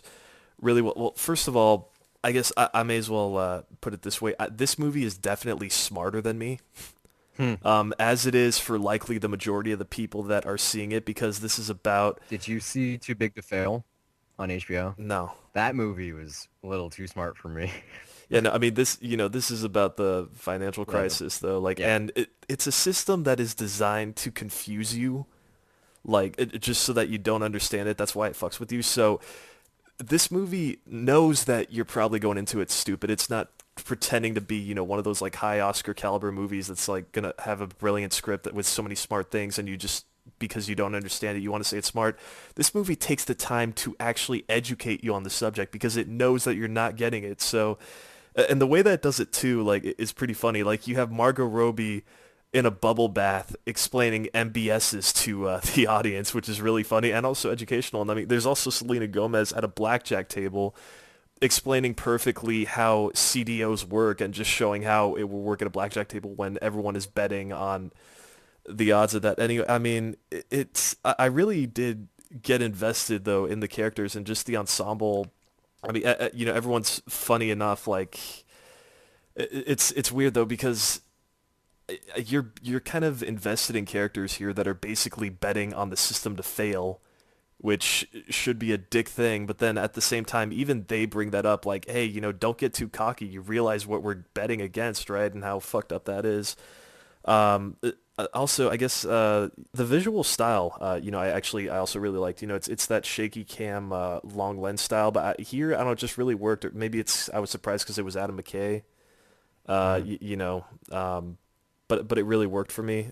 really well. Well, first of all, I guess I may as well put it this way: this movie is definitely smarter than me, Hmm. as it is for likely the majority of the people that are seeing it, because this is about Did you see Too Big to Fail? on HBO? No. That movie was a little too smart for me. Yeah, no, I mean this is about the financial Yeah, the, crisis though, like, yeah. and it's a system that is designed to confuse you, like just so that you don't understand it. That's why it fucks with you. So this movie knows that you're probably going into it stupid. It's not pretending to be, one of those like high Oscar caliber movies that's like gonna have a brilliant script that with so many smart things, and you just because you don't understand it, you want to say it's smart. This movie takes the time to actually educate you on the subject because it knows that you're not getting it. So and the way that it does it too, like, is pretty funny. Like, you have Margot Robbie in a bubble bath explaining MBSs to the audience, which is really funny and also educational. And I mean, there's also Selena Gomez at a blackjack table explaining perfectly how CDOs work and just showing how it will work at a blackjack table when everyone is betting on the odds of that. Anyway, I mean, I really did get invested though in the characters and just the ensemble. I mean, everyone's funny enough. Like, it's weird though because you're kind of invested in characters here that are basically betting on the system to fail, which should be a dick thing. But then at the same time, even they bring that up, like, hey, don't get too cocky. You realize what we're betting against, right? And how fucked up that is. Also, I guess the visual style, I also really liked. It's that shaky cam, long lens style. But here, I don't know, it just really worked. Or maybe I was surprised because it was Adam McKay. Uh, Mm. y- you know, um, but it really worked for me.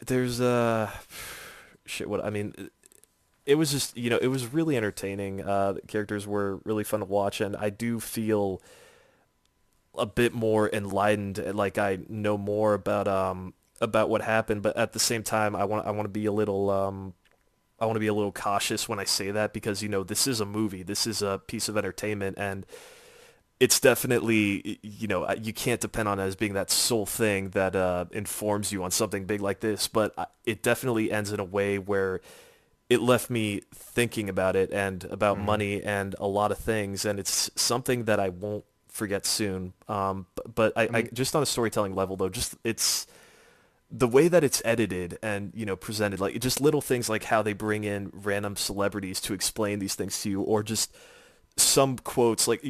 There's shit. What I mean, it was just it was really entertaining. The characters were really fun to watch, and I do feel a bit more enlightened, like I know more about what happened, but at the same time I want to be a little I want to be a little cautious when I say that because this is a movie, this is a piece of entertainment, and it's definitely you can't depend on it as being that sole thing that informs you on something big like this, but it definitely ends in a way where it left me thinking about it and about Hmm. money and a lot of things, and it's something that I won't forget soon. But I I mean, just on a storytelling level though, just it's the way that it's edited and presented, like just little things like how they bring in random celebrities to explain these things to you, or just some quotes like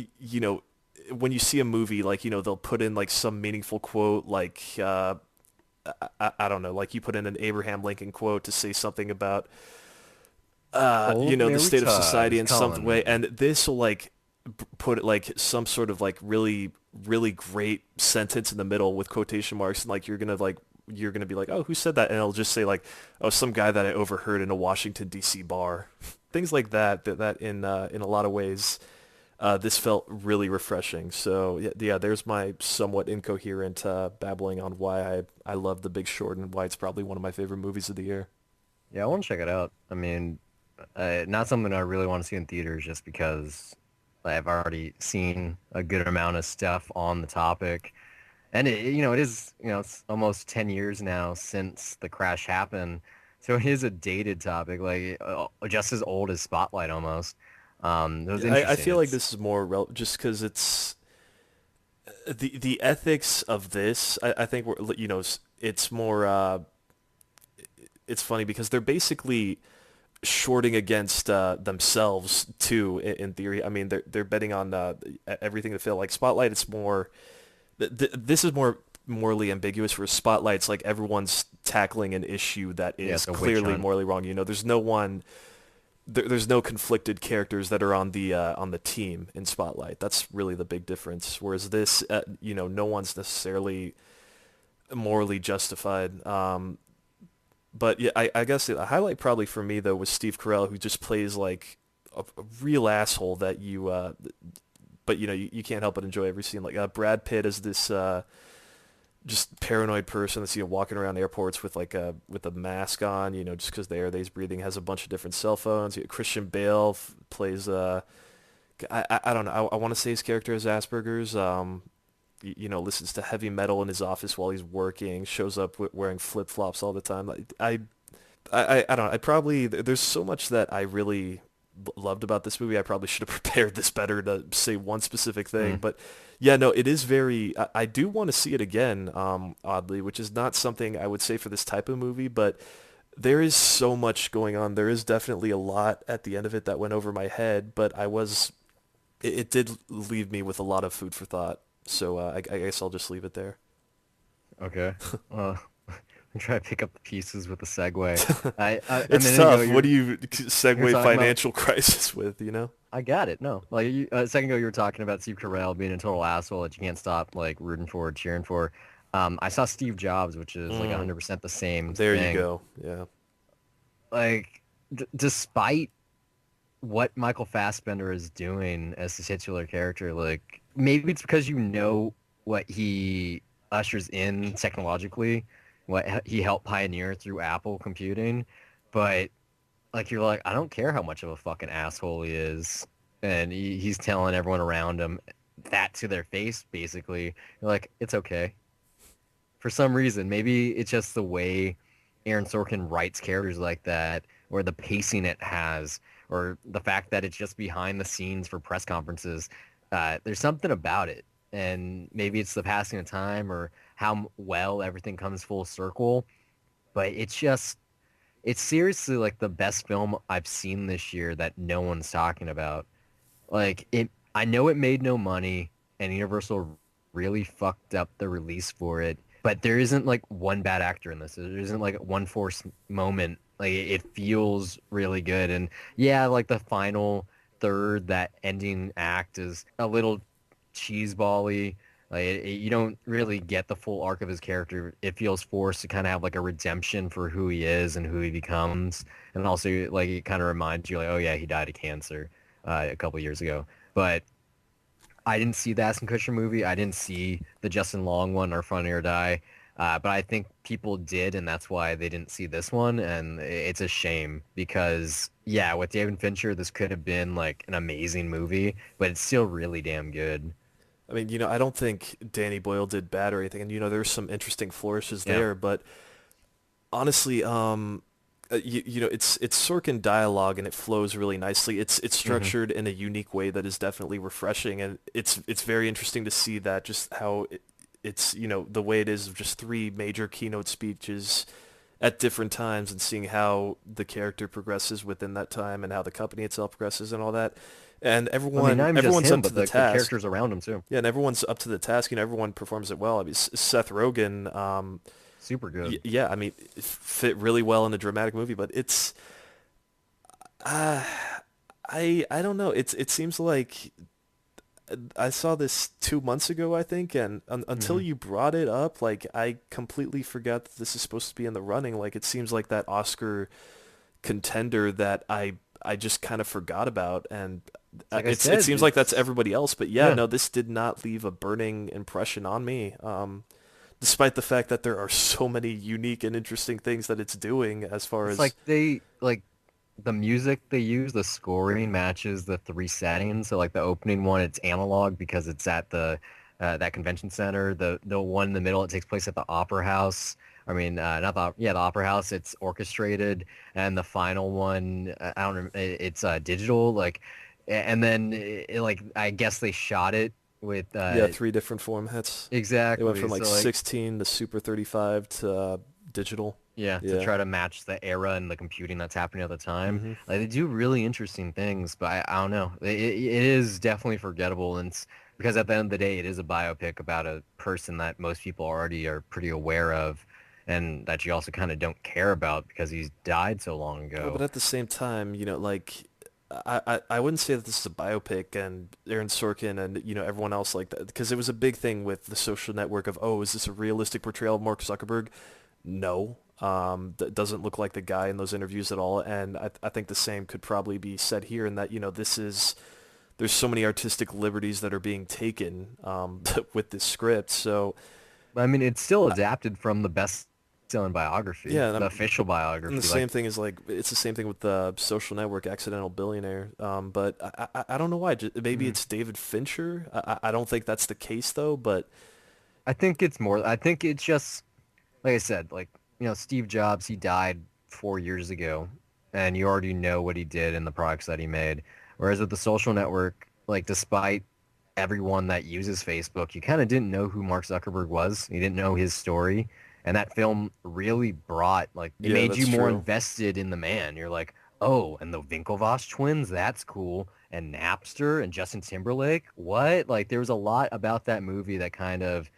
when you see a movie, like they'll put in like some meaningful quote, like I don't know, like you put in an Abraham Lincoln quote to say something about old the Mary state of Todd society is in some way, calling. and this will like put like some sort of like really really great sentence in the middle with quotation marks, and like you're gonna be like, oh, who said that? And it'll just say like, oh, some guy that I overheard in a Washington D.C. bar, things like that. That in a lot of ways, this felt really refreshing. So yeah, there's my somewhat incoherent babbling on why I love The Big Short and why it's probably one of my favorite movies of the year. Yeah, I want to check it out. I mean, not something I really want to see in theaters just because I've already seen a good amount of stuff on the topic. And it is, it's almost 10 years now since the crash happened. So it is a dated topic, like just as old as Spotlight almost. It was I interesting. feel like It's this is more just because it's the ethics of this. I think it's more it's funny because they're basically shorting against themselves too. In theory, I mean they're betting on everything to fail. Like Spotlight, it's more this is more morally ambiguous. For Spotlights, like everyone's tackling an issue that yeah, is it's a witch clearly hunt. morally wrong. There's no one. There's no conflicted characters that are on the team in Spotlight. That's really the big difference. Whereas this, no one's necessarily morally justified. But yeah, I guess the highlight probably for me though was Steve Carell, who just plays like a real asshole that but you can't help but enjoy every scene. Like Brad Pitt is this just paranoid person that's walking around airports with like a mask on, just because the air that he's breathing has a bunch of different cell phones. Christian Bale plays I don't know. I want to say his character has Asperger's. Listens to heavy metal in his office while he's working. Shows up wearing flip flops all the time. Like, I don't know. I probably there's so much that I really loved about this movie. I probably should have prepared this better to say one specific thing, Mm. but yeah, no, it is very. I do want to see it again. Oddly, which is not something I would say for this type of movie, but There is so much going on. There is definitely a lot at the end of it that went over my head, but it did leave me with a lot of food for thought. So I guess I'll just leave it there. Okay. I'm trying to pick up the pieces with the segue. A It's minute ago, tough. What do you you're segue talking about. financial crisis with, you know? I got it. No, like a second ago, you were talking about Steve Carell being a total asshole that you can't stop like rooting for, or cheering for. I saw Steve Jobs, which is like Mm, 100% the same there you thing. go. Yeah. Like, despite what Michael Fassbender is doing as the titular character, like maybe it's because you know what he ushers in technologically, what he helped pioneer through Apple computing, but like you're like, I don't care how much of a fucking asshole he is, and he's telling everyone around him that to their face, basically. You're like, it's okay. For some reason, maybe it's just the way Aaron Sorkin writes characters like that, or the pacing it has, or the fact that it's just behind the scenes for press conferences. There's something about it, and maybe it's the passing of time or how well everything comes full circle. But it's seriously like the best film I've seen this year that no one's talking about. Like it, I know it made no money, and Universal really fucked up the release for it. But there isn't like one bad actor in this. There isn't like one forced moment. Like it feels really good, and yeah, like the final third, that ending act is a little cheesebally. Like you don't really get the full arc of his character. It feels forced to kind of have like a redemption for who he is and who he becomes, and also like it kind of reminds you like, oh yeah, he died of cancer a couple years ago. But I didn't see the Ashton Kutcher movie. I didn't see the Justin Long one or Funny or Die. But I think people did, and that's why they didn't see this one. And it's a shame because, yeah, with David Fincher, this could have been like an amazing movie, but it's still really damn good. I mean, I don't think Danny Boyle did bad or anything, and there's some interesting flourishes Yeah. there, but honestly, it's Sorkin dialogue and it flows really nicely. It's Hmm. structured in a unique way that is definitely refreshing, and it's very interesting to see that just how it's the way it is of just three major keynote speeches at different times and seeing how the character progresses within that time and how the company itself progresses and all that. And I mean, not even just everyone's him, up to but the the task. characters around him too. Yeah, and everyone's up to the task. Everyone performs it well. I mean, Seth Rogen, Super good. yeah, I mean, it fit really well in a dramatic movie, but uh, I don't know. It seems like I saw this 2 months ago, I think, and until Hmm. you brought it up, like I completely forgot that this is supposed to be in the running. Like it seems like that Oscar contender that I just kind of forgot about, and Like I it said, seems like that's it's everybody else. But yeah, yeah. no, this did not leave a burning impression on me. Despite the fact that there are so many unique and interesting things that it's doing as far It's as like they like the music they use, the scoring matches the three settings. So like the opening one, it's analog because it's at the that convention center. The one in the middle, it takes place at the Opera House. I mean, not the yeah, the Opera House. It's orchestrated, and the final one, I don't know, it's digital. Like, and then like I guess they shot it with yeah, three different formats. It went exactly. from like So like 16 to Super 35 to digital. yeah, to Yeah. try to match the era and the computing that's happening at the time. hmm Like they do really interesting things, but I don't know. It is definitely forgettable, and it's because at the end of the day, it is a biopic about a person that most people already are pretty aware of, and that you also kind of don't care about because he's died so long Well, but ago. at the same time, like I wouldn't say that this is a biopic and Aaron Sorkin and everyone else like that because it was a big thing with The Social Network of, oh, is this a realistic portrayal of Mark Zuckerberg? No. That doesn't look like the guy in those interviews at all, and I think the same could probably be said here in that there's so many artistic liberties that are being taken with this script. So But I mean, it's still adapted from the best-selling biography, yeah, the official and the biography. same Like, thing is like it's the same thing with the Social Network, Accidental Billionaire. But I don't know why. Maybe mhm. it's David Fincher. I don't think that's the case though. But I think it's more. I think it's just like I said, like, Steve Jobs, he died 4 years ago, and you already know what he did and the products that he made. Whereas with the social network, like, despite everyone that uses Facebook, you kind of didn't know who Mark Zuckerberg was. You didn't know his story. And that film really brought, like, it Yeah, made you that's more true. invested in the man. You're like, oh, and the Winklevoss twins, that's cool. And Napster and Justin Timberlake, what? Like, there was a lot about that movie that kind of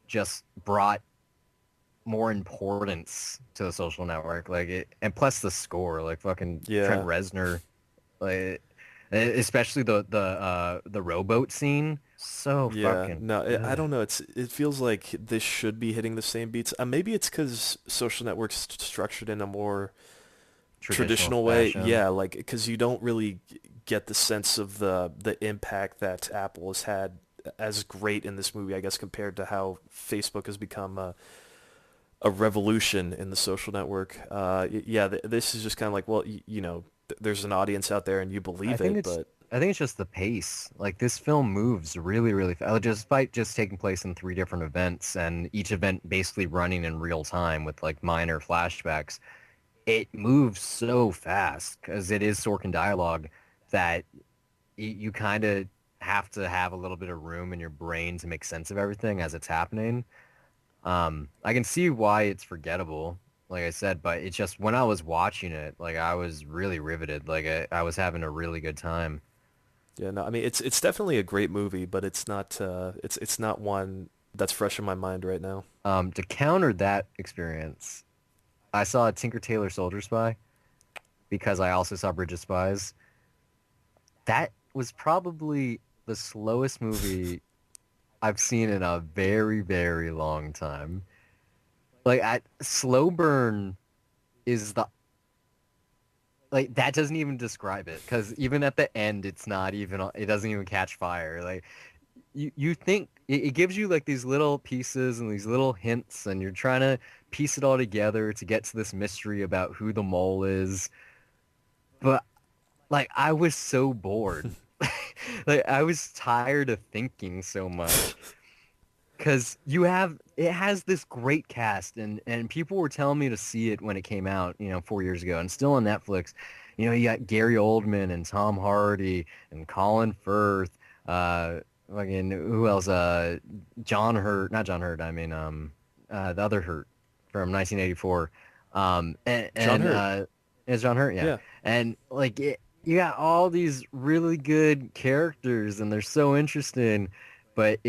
just brought more importance to the Social Network. Like, and plus the score, like fucking Trent Yeah. Reznor, like, especially the rowboat scene, so Yeah, fucking no, I good. don't know. It feels like this should be hitting the same beats. Maybe it's because social networks structured in a more Traditional traditional way. fashion. Yeah, like because you don't really get the sense of the impact that Apple has had as great in this movie, I guess, compared to how Facebook has become a revolution in the social network. Yeah, this is just kind of like, well, there's an audience out there and you I believe think it, it's but I think it's just the pace. Like this film moves really, really fast, despite just taking place in three different events and each event basically running in real time with like minor flashbacks. It moves so fast because it is Sorkin dialogue that you kind of have to have a little bit of room in your brain to make sense of everything as it's happening. I can see why it's forgettable, like I said, but it's just when I was watching it, like I was really riveted. Like I was having a really good time. yeah, no, I mean it's definitely a great movie, but it's not one that's fresh in my mind right now. To counter that experience, I saw Tinker Tailor Soldier Spy because I also saw Bridge of Spies. That was probably the slowest movie I've seen in a very, very long time. Like slow burn is the like that doesn't even describe it because even at the end it's not even it doesn't even catch fire. Like you think it gives you like these little pieces and these little hints and you're trying to piece it all together to get to this mystery about who the mole is. But like I was so bored. Like I was tired of thinking so much. Because it has this great cast and people were telling me to see it when it came out, 4 years ago and still on Netflix. You got Gary Oldman and Tom Hardy and Colin Firth, uh, fucking who else? John Hurt, not John Hurt. I mean, the other Hurt from 1984. And, John and Hurt. it's John Hurt, yeah. Yeah. And like you got all these really good characters and they're so interesting but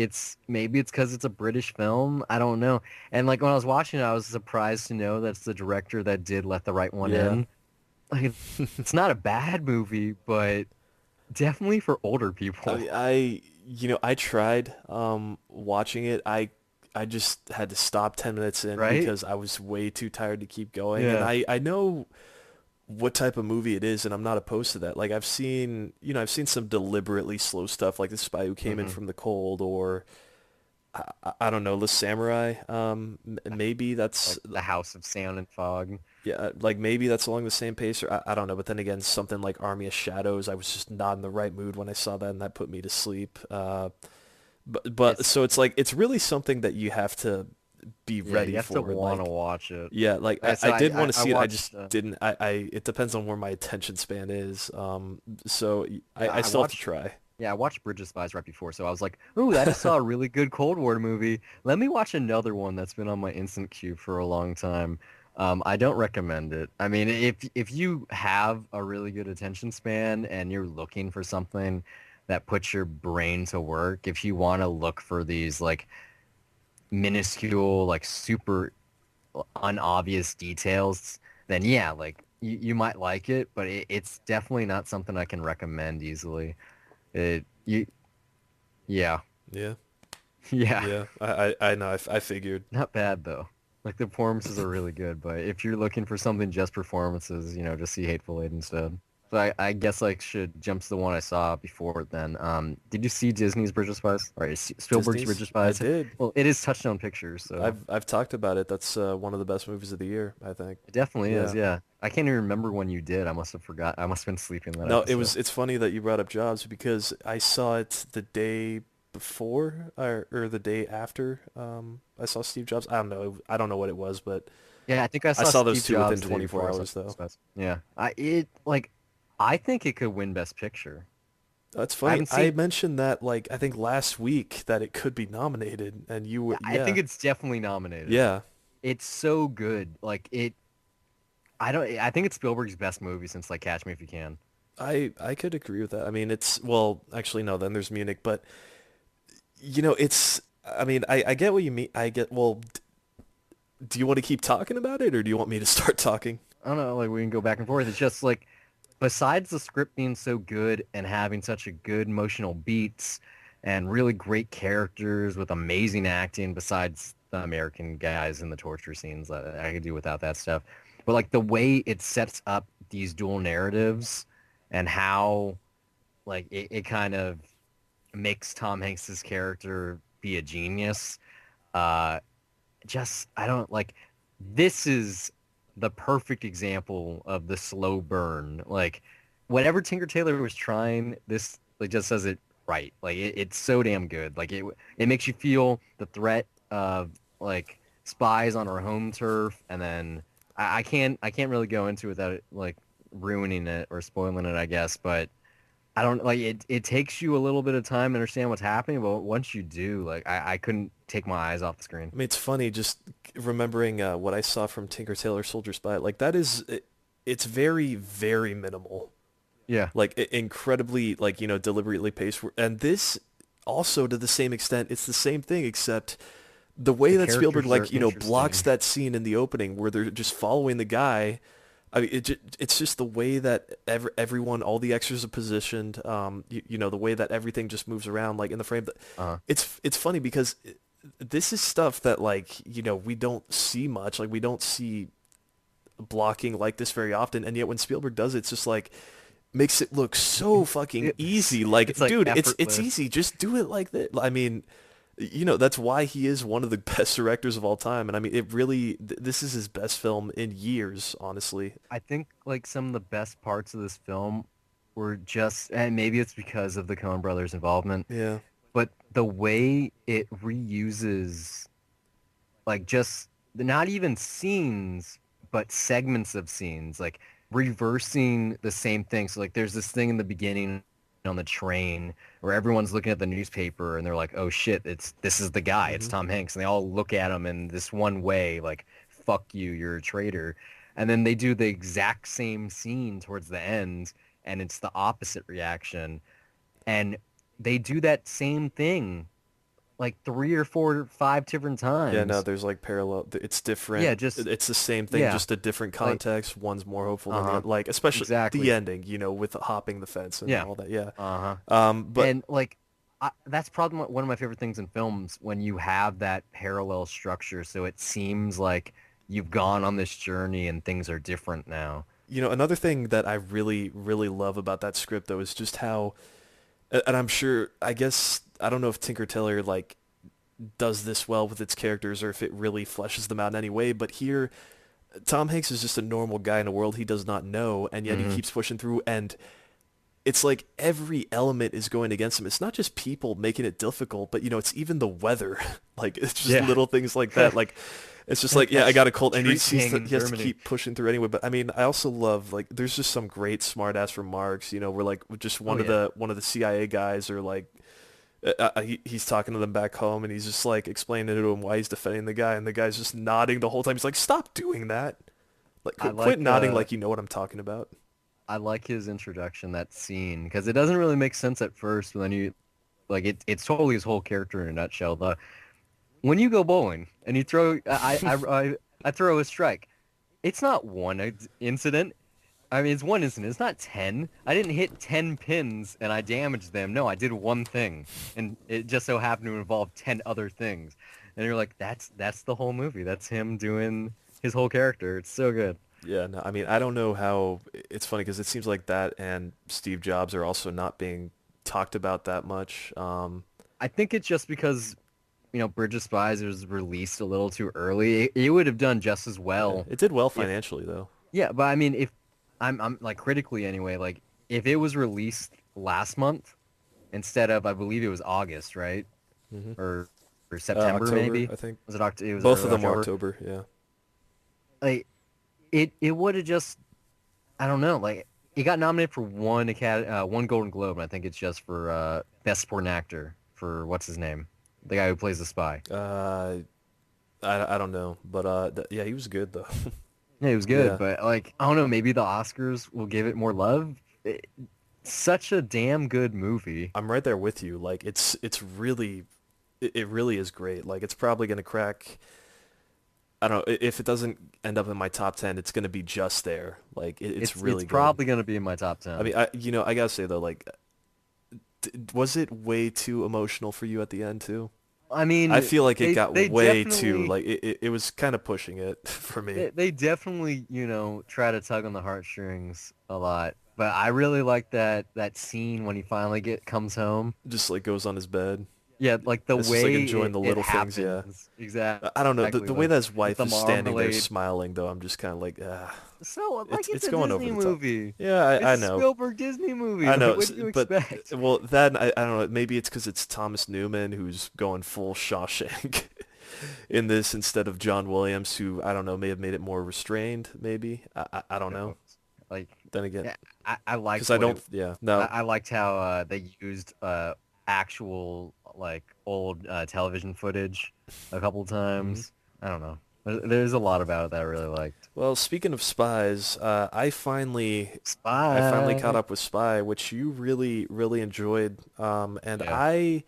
maybe it's because it's a British film. I don't know. And like when I was watching it, I was surprised to know that's the director that did Let the Right One Yeah. In. Like it's not a bad movie, but definitely for older I people, mean, I tried watching it. I just had to stop 10 minutes in right? because I was way too tired to keep going. And Yeah. I know what type of movie it is, and I'm not opposed to that. Like I've seen some deliberately slow stuff like The Spy Who Came In hmm from the Cold, or I don't know, The Samurai. Maybe that's Like The House of Sound and Fog. yeah, like maybe that's along the same pace, or I don't know. But then again, something like Army of Shadows, I was just not in the right mood when I saw that, and that put me to sleep. But It's so it's like it's really something that you have to be yeah, ready you have to for. want to Like watch it. yeah, like So I did want to I see it. I watched just didn't. I it depends on where my attention span is. So I I still have to watched try. Yeah, I watched Bridge of Spies right before, so I was like, "Ooh, I just saw a really good Cold War movie. Let me watch another one that's been on my instant queue for a long time." I don't recommend it. I mean, if you have a really good attention span and you're looking for something that puts your brain to work, if you want to look for these like minuscule, like super unobvious details, then yeah, like you might like it, but it's definitely not something I can recommend easily. It you Yeah. Yeah, Yeah. yeah. I know. I figured. Not bad though. Like the performances are really good, but if you're looking for something just performances, just see Hateful Eight instead. So I guess I should jump to the one I saw before then. Did you see Disney's Bridge of Spies? Or Spielberg's Bridge Disney's. of I Spies? did. Well, it is Touchstone Pictures, so I've talked about it. That's one of the best movies of the year, I think. it definitely is. Yeah. Yeah. I can't even remember when you did. I must have forgot. I must have been sleeping that No, episode. it's funny that you brought up Jobs because I saw it the day before or the day after I saw Steve Jobs. I don't know. I don't know what it was, but Yeah, I think I I saw saw those Steve two within Jobs the day 24 before I saw hours though. Spies. Yeah. I think it could win Best Picture. That's I funny. haven't I seen mentioned that like I think last week that it could be nominated and you were I think yeah. it's definitely nominated. Yeah. it's so good. Like it, I don't. I think it's Spielberg's best movie since like Catch Me If You Can. I could agree with that. I mean, it's well, actually no, then there's Munich, but it's I mean, I get what you mean. I get well, do you want to keep talking about it or do you want me to start talking? I don't know. Like we can go back and forth. It's just like besides the script being so good and having such a good emotional beats and really great characters with amazing acting, besides the American guys in the torture scenes, I could do without that stuff. But like the way it sets up these dual narratives and how like it kind of makes Tom Hanks's character be a genius. Uh, just I don't like this is the perfect example of the slow burn. Like whatever Tinker Tailor was trying, this like just says it right. Like it's so damn good. Like it makes you feel the threat of like spies on our home turf, and then I can't really go into it without it like ruining it or spoiling it, I guess. But I don't like it. It takes you a little bit of time to understand what's happening, but once you do, like I couldn't take my eyes off the screen. I mean, it's funny just remembering what I saw from Tinker Tailor Soldier Spy. Like that is it's very very minimal. Yeah, Like incredibly like deliberately paced and this also to the same extent it's the same thing except the way the that Spielberg characters are like blocks interesting. that scene in the opening where they're just following the guy. I mean, it's just the way that everyone, all the extras are positioned. The way that everything just moves around, like in the frame. Uh, It's funny because this is stuff that like we don't see much. Like we don't see blocking like this very often, and yet when Spielberg does it, it's just like makes it look so fucking easy. Like, it's like dude, it's effortless. easy. Just do it like that. I mean, that's why he is one of the best directors of all time. And I mean, it really, this is his best film in years, honestly. I think like some of the best parts of this film were just, and maybe it's because of the Coen brothers' involvement, Yeah. but the way it reuses like just not even scenes, but segments of scenes, like reversing the same thing. So like there's this thing in the beginning on the train where everyone's looking at the newspaper and they're like, "Oh shit, this is the guy, it's Hmm. Tom Hanks," and they all look at him in this one way, like "Fuck you, you're a traitor," and then they do the exact same scene towards the end, and it's the opposite reaction, and they do that same thing like three or four or five different Yeah, no, times. there's like parallel. It's different. Yeah, just It's the same thing, yeah, just a different like context. One's more hopeful than the uh-huh, other. Like, especially the exactly. ending, with hopping the fence and Yeah, all that. Yeah. uh-huh. But And like that's probably one of my favorite things in films when you have that parallel structure, so it seems like you've gone on this journey and things are different now. another thing that I really, really love about that script though is just how, and I'm sure, I guess, I don't know if Tinker Tailor like does this well with its characters or if it really fleshes them out in any way, but here Tom Hanks is just a normal guy in a world he does not know, and yet he Hmm. keeps pushing through, and it's like every element is going against him. It's not just people making it difficult, but it's even the weather. Like it's just Yeah. little things like that. Like it's just like, yeah, That I got a cold, and street gang in he has to Germany. keep pushing through anyway. But I mean, I also love like there's just some great smart ass remarks. Where like just Oh yeah. one of the CIA guys or like he's talking to them back home, and he's just like explaining to him why he's defending the guy, and the guy's just nodding the whole time. He's like, "Stop doing that!" Like, I quit like nodding like you know what I'm talking about. I like his introduction, that scene, because it doesn't really make sense at first, but then you like it's totally his whole character in a nutshell. The when you go bowling and you throw I throw a strike, it's not one incident. I mean, it's one incident. It's not 10. I didn't hit 10 pins and I damaged them. No, I did one thing, and it just so happened to involve 10 other things. And you're like, that's the whole movie. That's him doing his whole character. It's so good. Yeah, no, I mean, I don't know how it's funny because it seems like that and Steve Jobs are also not being talked about that much. I think it's just because, Bridge of Spies was released a little too early. It would have done just as Yeah, well it did well if, financially though. yeah, but I mean, if I'm like critically anyway, like if it was released last month instead of, I believe it was August, right? Hmm. Or or September October, maybe. I think. Was it October? It was Both of early them were October. October. Yeah. Like it would have just, I don't know, like it got nominated for one Golden Globe, and I think it's just for best supporting actor for what's his name, the guy who plays the spy. Uh, I don't know, but yeah, he was good though. Yeah, it was good, Yeah, but like I don't know, maybe the Oscars will give it more love. Such a damn good movie. I'm right there with you. Like it's really it really is great. Like it's probably gonna crack. I don't know if it doesn't end up in my top 10, it's gonna be just there. Like it's It's really good. probably gonna be in my top I 10. mean, I gotta say though, like, was it way too emotional for you at the end too? I I mean, feel like it got they way too definitely like it was kind of pushing it for me. they definitely, try to tug on the heartstrings a lot. But I really like that scene when he finally get comes home. Just like goes on his bed. Yeah, like the It's just like way enjoying the it little things. Yeah. happens. Exactly. I don't know. The way Like that his with wife the is standing there marmalade. smiling though, I'm just kind of like, ah, So, like, it's it's a going over Disney the top. movie. Yeah, It's I a know. Spielberg Disney movie. I know, Like, what do you but expect? well, that I don't know. Maybe it's because it's Thomas Newman who's going full Shawshank in this instead of John Williams, who I don't know may have made it more restrained. Maybe I don't know. Like, Then again, yeah, I because liked I what don't. it. Yeah, no. I liked how they used actual like old television footage a couple Hmm. times. I don't know. There's a lot about it that I really liked. Well, speaking of Spies, I finally caught Spy. up with Spy, which you really enjoyed. And Yeah.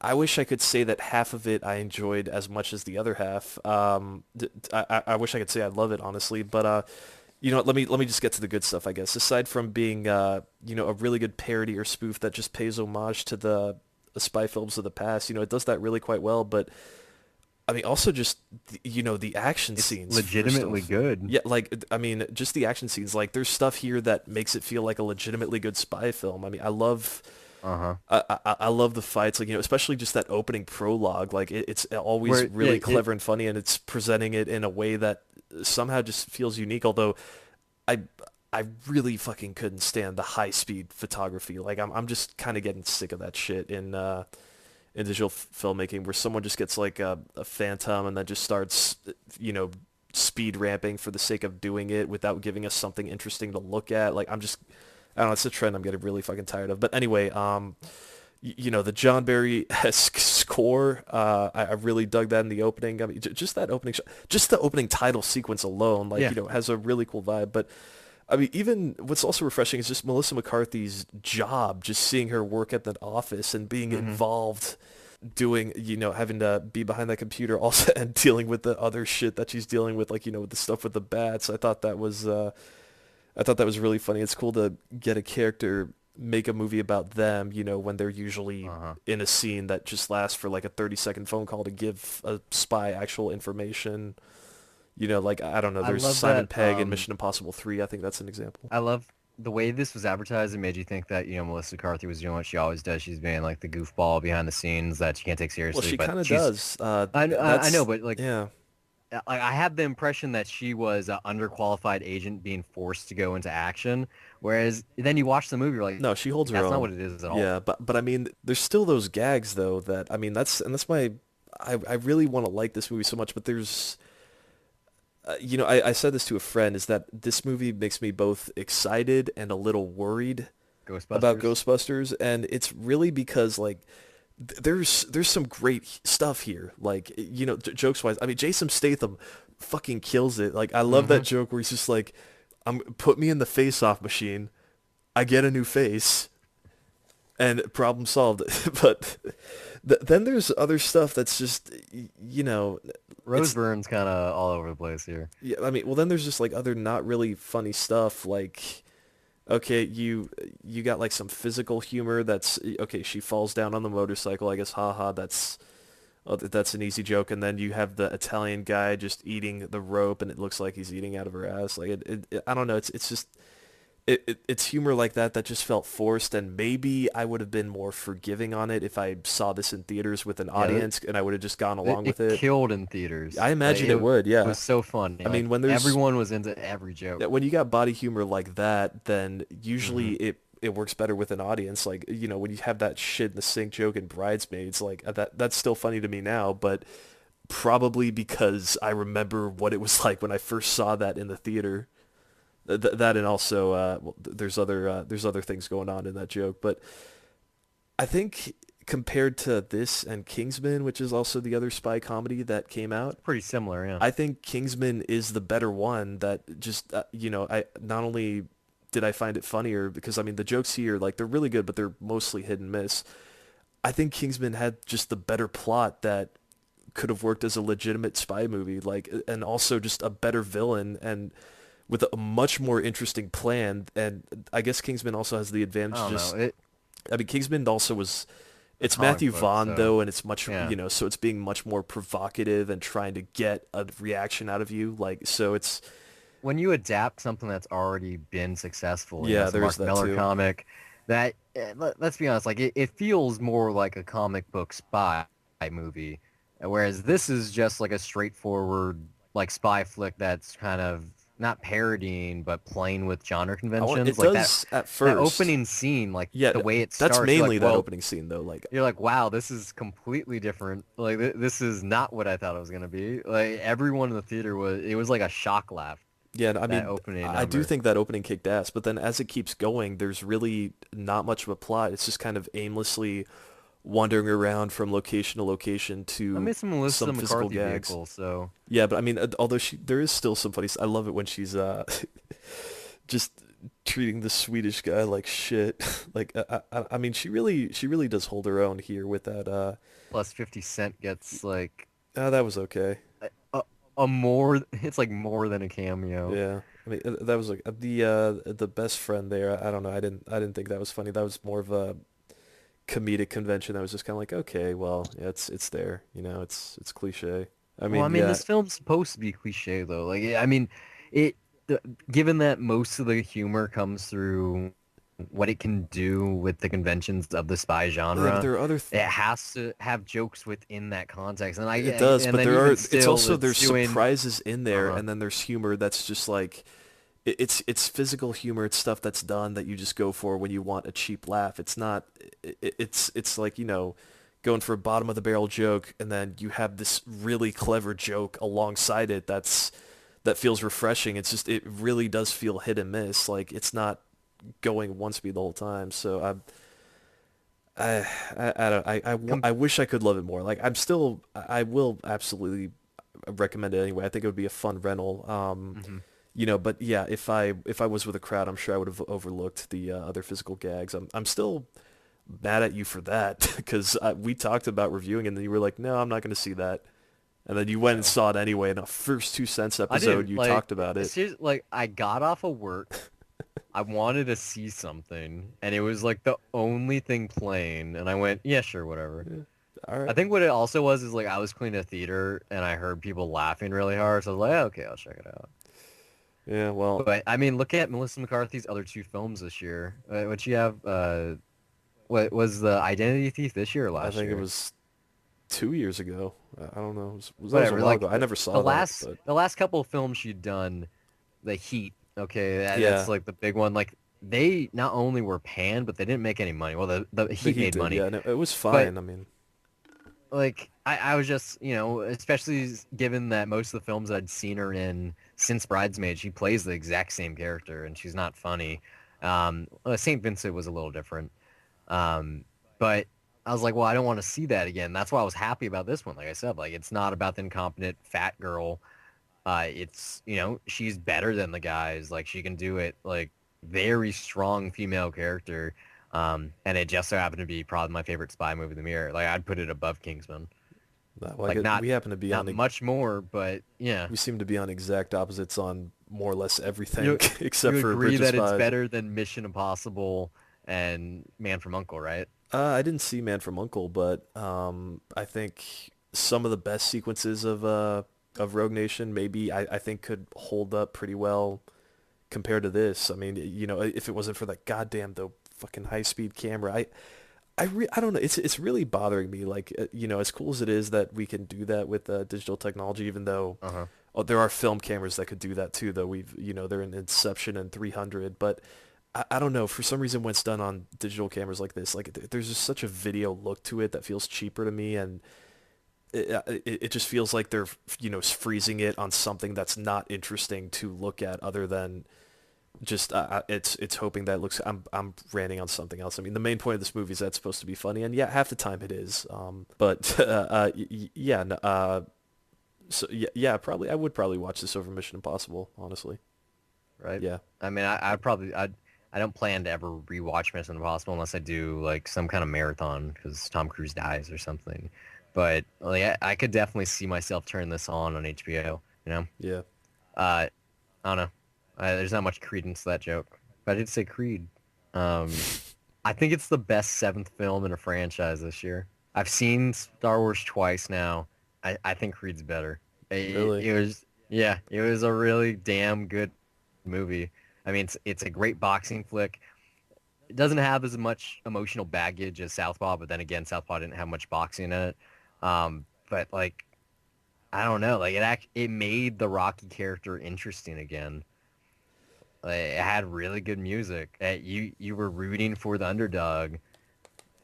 I wish I could say that half of it I enjoyed as much as the other half. I wish I could say I love it honestly, but you know what? Let me just get to the good stuff, I guess. Aside from being a really good parody or spoof that just pays homage to the spy films of the past, it does that really quite well. But I mean, also just the action It's scenes first legitimately off. good. Yeah, like I mean, just the action scenes. Like, there's stuff here that makes it feel like a legitimately good spy film. I mean, Uh-huh. I love the fights, like especially just that opening prologue. Like it's always Where really it clever and funny, and it's presenting it in a way that somehow just feels unique. Although I I really fucking couldn't stand the high speed photography. Like I'm just kind of getting sick of that shit in digital filmmaking, where someone just gets like a phantom and then just starts you know speed ramping for the sake of doing it without giving us something interesting to look at. Like I don't know, it's a trend I'm getting really fucking tired of. But anyway, the John Barry-esque score, I really dug that in the opening. I mean, just that opening shot, just the opening title sequence alone, like, yeah. has a really cool vibe. But I mean, even what's also refreshing is just Melissa McCarthy's job, just seeing her work at that office and being Hmm. involved doing, having to be behind that computer also and dealing with the other shit that she's dealing with, like, with the stuff with the bats. I thought that was really funny. It's cool to get a character make a movie about them, when they're usually Uh-huh. in a scene that just lasts for like a 30-second phone call to give a spy actual information. Like, I don't know, I there's love Simon that Pegg in Mission Impossible 3. I think that's an example. I love the way this was advertised. It made you think that, Melissa McCarthy was doing what she always does. She's being like the goofball behind the scenes that you can't take Well, seriously, she but kind of does. I know, That's, but like yeah. I had the impression that she was an underqualified agent being forced to go into action, whereas then you watch the movie, you're like, No, she holds her that's not own. what it is at all. Yeah, but I mean, there's still those gags though that I mean that's why I really want to like this movie so much. But there's I said this to a friend, is that this movie makes me both excited and a little worried about Ghostbusters. Ghostbusters, and it's really because like there's some great stuff here. Like, jokes wise, I mean, Jason Statham fucking kills it. Like, I love that Hmm. joke where he's just like, put me in the face off machine. I get a new face and problem solved. But then there's other stuff that's just Rose it's Byrne's kind of all over the place here. yeah, I mean, well, then there's just like other not really funny stuff, like, okay, you got like some physical humor that's okay, she falls down on the motorcycle, I guess, haha, that's an easy joke. And then you have the Italian guy just eating the rope and it looks like he's eating out of her ass. Like, I don't know, it's just it's humor like that just felt forced, and maybe I would have been more forgiving on it if I saw this in theaters with an Yeah, audience and I would have just gone along with it it. killed in theaters. I Like imagine it would, it yeah. was so funny. I mean, Like everyone was into every joke. when you got body humor like that, then usually Hmm. it works better with an audience. Like, when you have that shit in the sink joke in Bridesmaids, like, that's still funny to me now, but probably because I remember what it was like when I first saw that in the theater. That and also, well, there's other things going on in that joke, but I think compared to this and Kingsman, which is also the other spy comedy that came out, It's pretty similar, yeah. I think Kingsman is the better one. That just I not only did I find it funnier because I mean the jokes here like they're really good, but they're mostly hit and miss. I think Kingsman had just the better plot that could have worked as a legitimate spy movie, like, and also just a better villain and with a much more interesting plan. And I guess Kingsman also has the I advantage. don't know. Just, I mean, Kingsman also was. A It's comic Matthew book, Vaughn so though, and it's much, yeah. so it's being much more provocative and trying to get a reaction out of you. Like, so it's, When you adapt something that's already been successful, yeah, it's a there's Mark that Millar too. comic that let's be honest, like it feels more like a comic book spy movie, whereas this is just like a straightforward like spy flick that's kind of not parodying but playing with genre It conventions. Like does at that first. opening scene, like Yeah, the way it that's starts, you're like, mainly that well, opening scene though. Like, you're like, wow, this is completely different. Like this is not what I thought it was gonna be. Like everyone in the theater was like a shock laugh, yeah, I that mean, opening I do number. think that opening kicked ass, but then as it keeps going, there's really not much of a plot. It's just kind of aimlessly wandering around from location to location I to made some Melissa some physical McCarthy gags. vehicles, so Yeah, but I mean, although there is still some funny. I love it when she's just treating the Swedish guy like shit. Like, I mean, she really does hold her own here with that. plus 50 Cent gets like That was okay. a, a more, it's like more than a cameo. Yeah, I mean, that was like the best friend there. I don't know. I didn't think that was funny. That was more of a comedic convention. That was just kind of like, okay, well, yeah, it's there. It's cliche. I Well, I mean, mean, yeah, this film's supposed to be cliche though. Like, I mean, it, the, given that most of the humor comes through what it can do with the conventions of the spy yeah, but genre, there are other. it has to have jokes within that context. And It does, and but then even it's still, also it's there's doing, surprises in there, uh-huh. and then there's humor that's just like it's physical humor. It's stuff that's done that you just go for when you want a cheap laugh. It's not. It's like going for a bottom of the barrel joke, and then you have this really clever joke alongside it. That feels refreshing. It's just it really does feel hit and miss. Like it's not going one speed the whole time. So I don't Com I wish I could love it more. Like I will absolutely recommend it anyway. I think it would be a fun rental. mhm. But yeah, if I was with a crowd, I'm sure I would have overlooked the other physical gags. I'm still mad at you for that because we talked about reviewing and then you were like, no, I'm not going to see that. And then you went and So saw it anyway. In the first 2 cents I episode, didn't you like, talked about it. like I got off of work. I wanted to see something, and it was like the only thing playing, and I went, yeah, sure, whatever. Yeah. All I right. think what it also was is like I was cleaning a theater and I heard people laughing really hard, so I was like, "Oh, okay, I'll check it out." Yeah. Well, But I mean, look at Melissa McCarthy's other two films this year. What you have? What was the Identity Thief this year or I last think it year? was 2 years ago. I don't know. That was a Whatever. while Like ago. I never saw that, but the last couple of films she'd done, The Heat. Okay, that's yeah, like the big one. Like they not only were panned, but they didn't make any money. Well, the the Heat Heat made did. money, Yeah, no, it was but fine. I mean, like I was just, especially given that most of the films I'd seen her in since Bridesmaid, she plays the exact same character and she's not funny. Saint Vincent was a little different. Um, but I was like, well, I don't want to see that again. That's why I was happy about this one. Like I said, like it's not about the incompetent fat girl. It's, she's better than the guys. Like she can do it. Like very strong female character. And it just so happened to be probably my favorite spy movie of the year. Like I'd put it above Kingsman. well, I Like guess not we happen to be not much more, but yeah. we seem to be on exact opposites on more or less everything You except you for agree Bridge of that it's Spies. better than Mission Impossible and Man from Uncle, right? I didn't see Man from Uncle, but I think some of the best sequences of Rogue Nation maybe I think could hold up pretty well compared to this. I mean, if it wasn't for that goddamn though fucking high speed camera, I don't know. It's really bothering me. Like as cool as it is that we can do that with digital technology, even though Uh-huh. there are film cameras that could do that too. Though they're in Inception and 300, but I don't know. For some reason, when it's done on digital cameras like this, like there's just such a video look to it that feels cheaper to me, and it just feels like they're freezing it on something that's not interesting to look at, other than just it's hoping that it looks. I'm ranting on something else. I mean, the main point of this movie is that it's supposed to be funny, and yeah, half the time it is. But yeah, so yeah, yeah, probably I would probably watch this over Mission Impossible, honestly. right? Yeah, I mean, I don't plan to ever rewatch Mission Impossible unless I do like some kind of marathon because Tom Cruise dies or something. But like, I could definitely see myself turn this on HBO. You know, yeah. I don't know. There's not much credence to that joke, but I did say Creed. Um, I think it's the best seventh film in a franchise this year. I've seen Star Wars twice now. I think Creed's better. Really? It was, yeah, it was a really damn good movie. I mean, it's a great boxing flick. It doesn't have as much emotional baggage as Southpaw, but then again, Southpaw didn't have much boxing in it. But like, I don't know, like it made the Rocky character interesting again. Like, it had really good music. You were rooting for the underdog,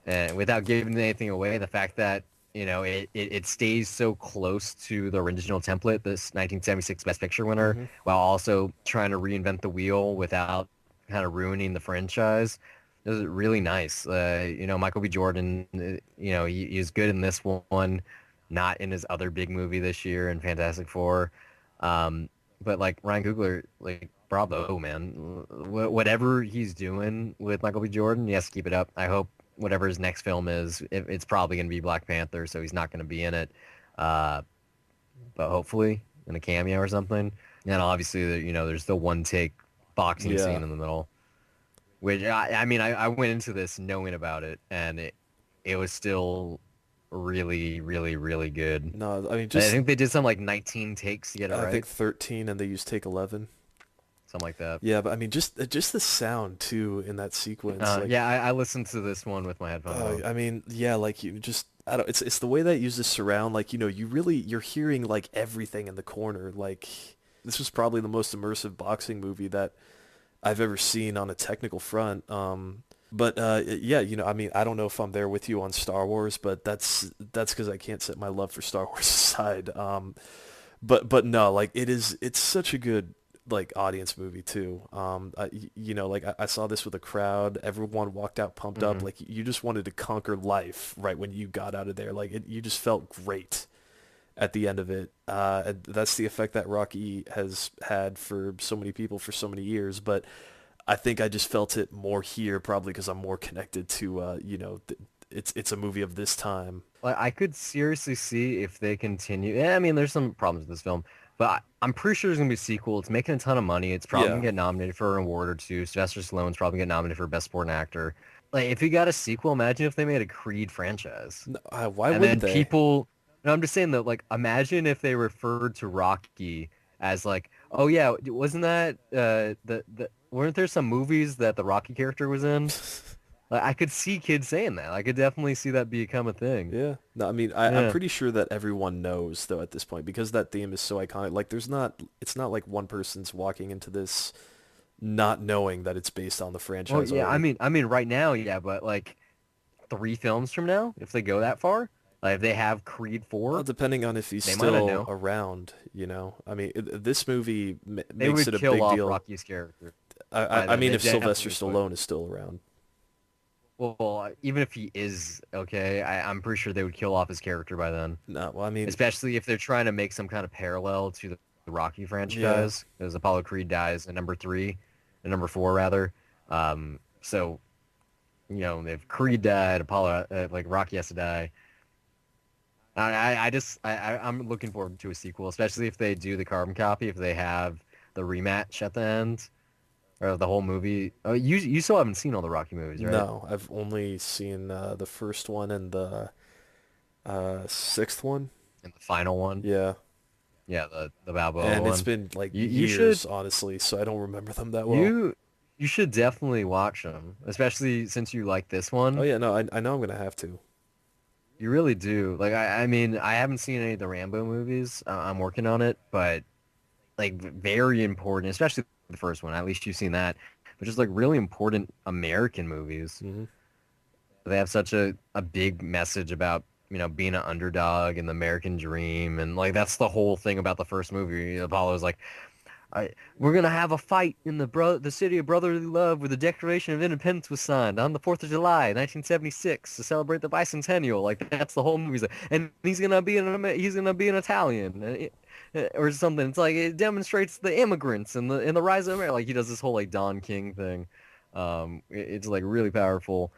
and without giving anything away, the fact that it stays so close to the original template, this 1976 Best Picture winner, Hmm. while also trying to reinvent the wheel without kind of ruining the franchise. It was really nice. Michael B. Jordan, he's good in this one, not in his other big movie this year in Fantastic Four. But like Ryan Coogler, like bravo, man. Whatever he's doing with Michael B. Jordan, he has to keep it up. I hope whatever his next film is, it's probably going to be Black Panther, so he's not going to be in it. Uh, but hopefully in a cameo or something. And obviously, there's the one take boxing Yeah. scene in the middle, which I mean, I went into this knowing about it, and it was still really, really, really good. No, I mean I just think they did some like 19 takes to get it I right, think 13 and they used take 11. something like that. Yeah, but I mean just the sound too in that sequence, like Yeah, I listened to this one with my headphones on. I mean, yeah, like you just I don't it's the way that it uses surround, like you're hearing like everything in the corner. Like this was probably the most immersive boxing movie that I've ever seen on a technical front. But yeah, I mean, I don't know if I'm there with you on Star Wars, but that's because I can't set my love for Star Wars aside. But no, like it's such a good like audience movie too. Like I saw this with a crowd. Everyone walked out pumped up. Hmm. Like you just wanted to conquer life right when you got out of there. Like you just felt great at the end of it. And that's the effect that Rocky has had for so many people for so many years. But I think I just felt it more here, probably because I'm more connected to, it's a movie of this time. Like I could seriously see if they continue. Yeah, I mean, there's some problems with this film, but I'm pretty sure there's gonna be a sequel. It's making a ton of money. It's probably Yeah. gonna get nominated for an award or two. Sylvester Stallone's probably gonna get nominated for Best Supporting Actor. Like, if you got a sequel, imagine if they made a Creed franchise, No, why and wouldn't then they? people. No, I'm just saying that, like, imagine if they referred to Rocky as like, oh yeah, wasn't that the weren't there some movies that the Rocky character was in? Like, I could see kids saying that. I could definitely see that become a thing. Yeah. No, I mean, I'm Yeah. pretty sure that everyone knows though at this point because that theme is so iconic. Like, it's not like one person's walking into this not knowing that it's based on the Well, franchise yeah, already. I mean, right now, yeah, but like 3 films from now, if they go that far, like if they have Creed Well, 4, depending on if he's they might not still know. around, I mean, this movie They makes would it a kill big off deal. Rocky's character I, by I I then. mean, They if Sylvester definitely would. Stallone is still around. Well, even if he is okay, I'm pretty sure they would kill off his character by then. No, well, I mean, Especially if they're trying to make some kind of parallel to the Rocky yeah, franchise, because Apollo Creed dies in number 3, in number 4 rather. So if Creed died, Apollo like Rocky has to die. I'm looking forward to a sequel, especially if they do the carbon copy, if they have the rematch at the end or the whole movie. Oh, you still haven't seen all the Rocky movies, right? no, I've only seen the first one and the sixth one. And the final one, Yeah, yeah, the Balboa and it's one. been like You should years, honestly, so I don't remember them that well. you you should definitely watch them, especially since you like this Oh one. yeah, no, I know I'm gonna have to. You really do. Like I mean, I haven't seen any of the Rambo movies. I'm working on it, but like very important, especially the first one. At least you've seen that, but just like really important American movies. Hmm. They have such a big message about being an underdog and the American dream, and like that's the whole thing about the first movie. Apollo's like, I we're gonna have a fight in the city of brotherly love where the Declaration of Independence was signed on the 4th of July, 1976, to celebrate the bicentennial. Like that's the whole movie. And he's gonna be an Italian or something. It's like it demonstrates the immigrants and the rise of America. Like he does this whole like Don King thing. It's like really powerful.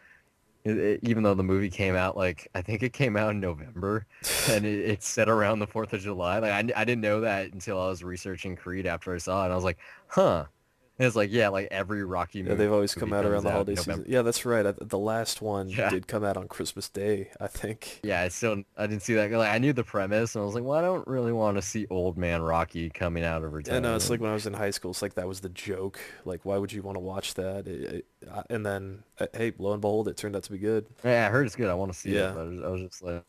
Even though the movie came out like I think it came out in November, and it's set around the 4th of July. Like I didn't know that until I was researching Creed after I saw it. And I was like, huh. And it's like yeah, like every Rocky Yeah, they've always come movie out around comes the out in holiday season. November. Yeah, that's right. The last one Yeah. did come out on Christmas Day, I think. Yeah, I didn't see that. Like I knew the premise, and I was like, well, I don't really want to see old man Rocky coming out of And it's like retirement. when I was in high school, it's like that was the joke. Like, why would you want to watch that? And then, hey, lo and behold, it turned out to be good. Yeah, I heard it's good. I want to see it, Yeah. but I was just like,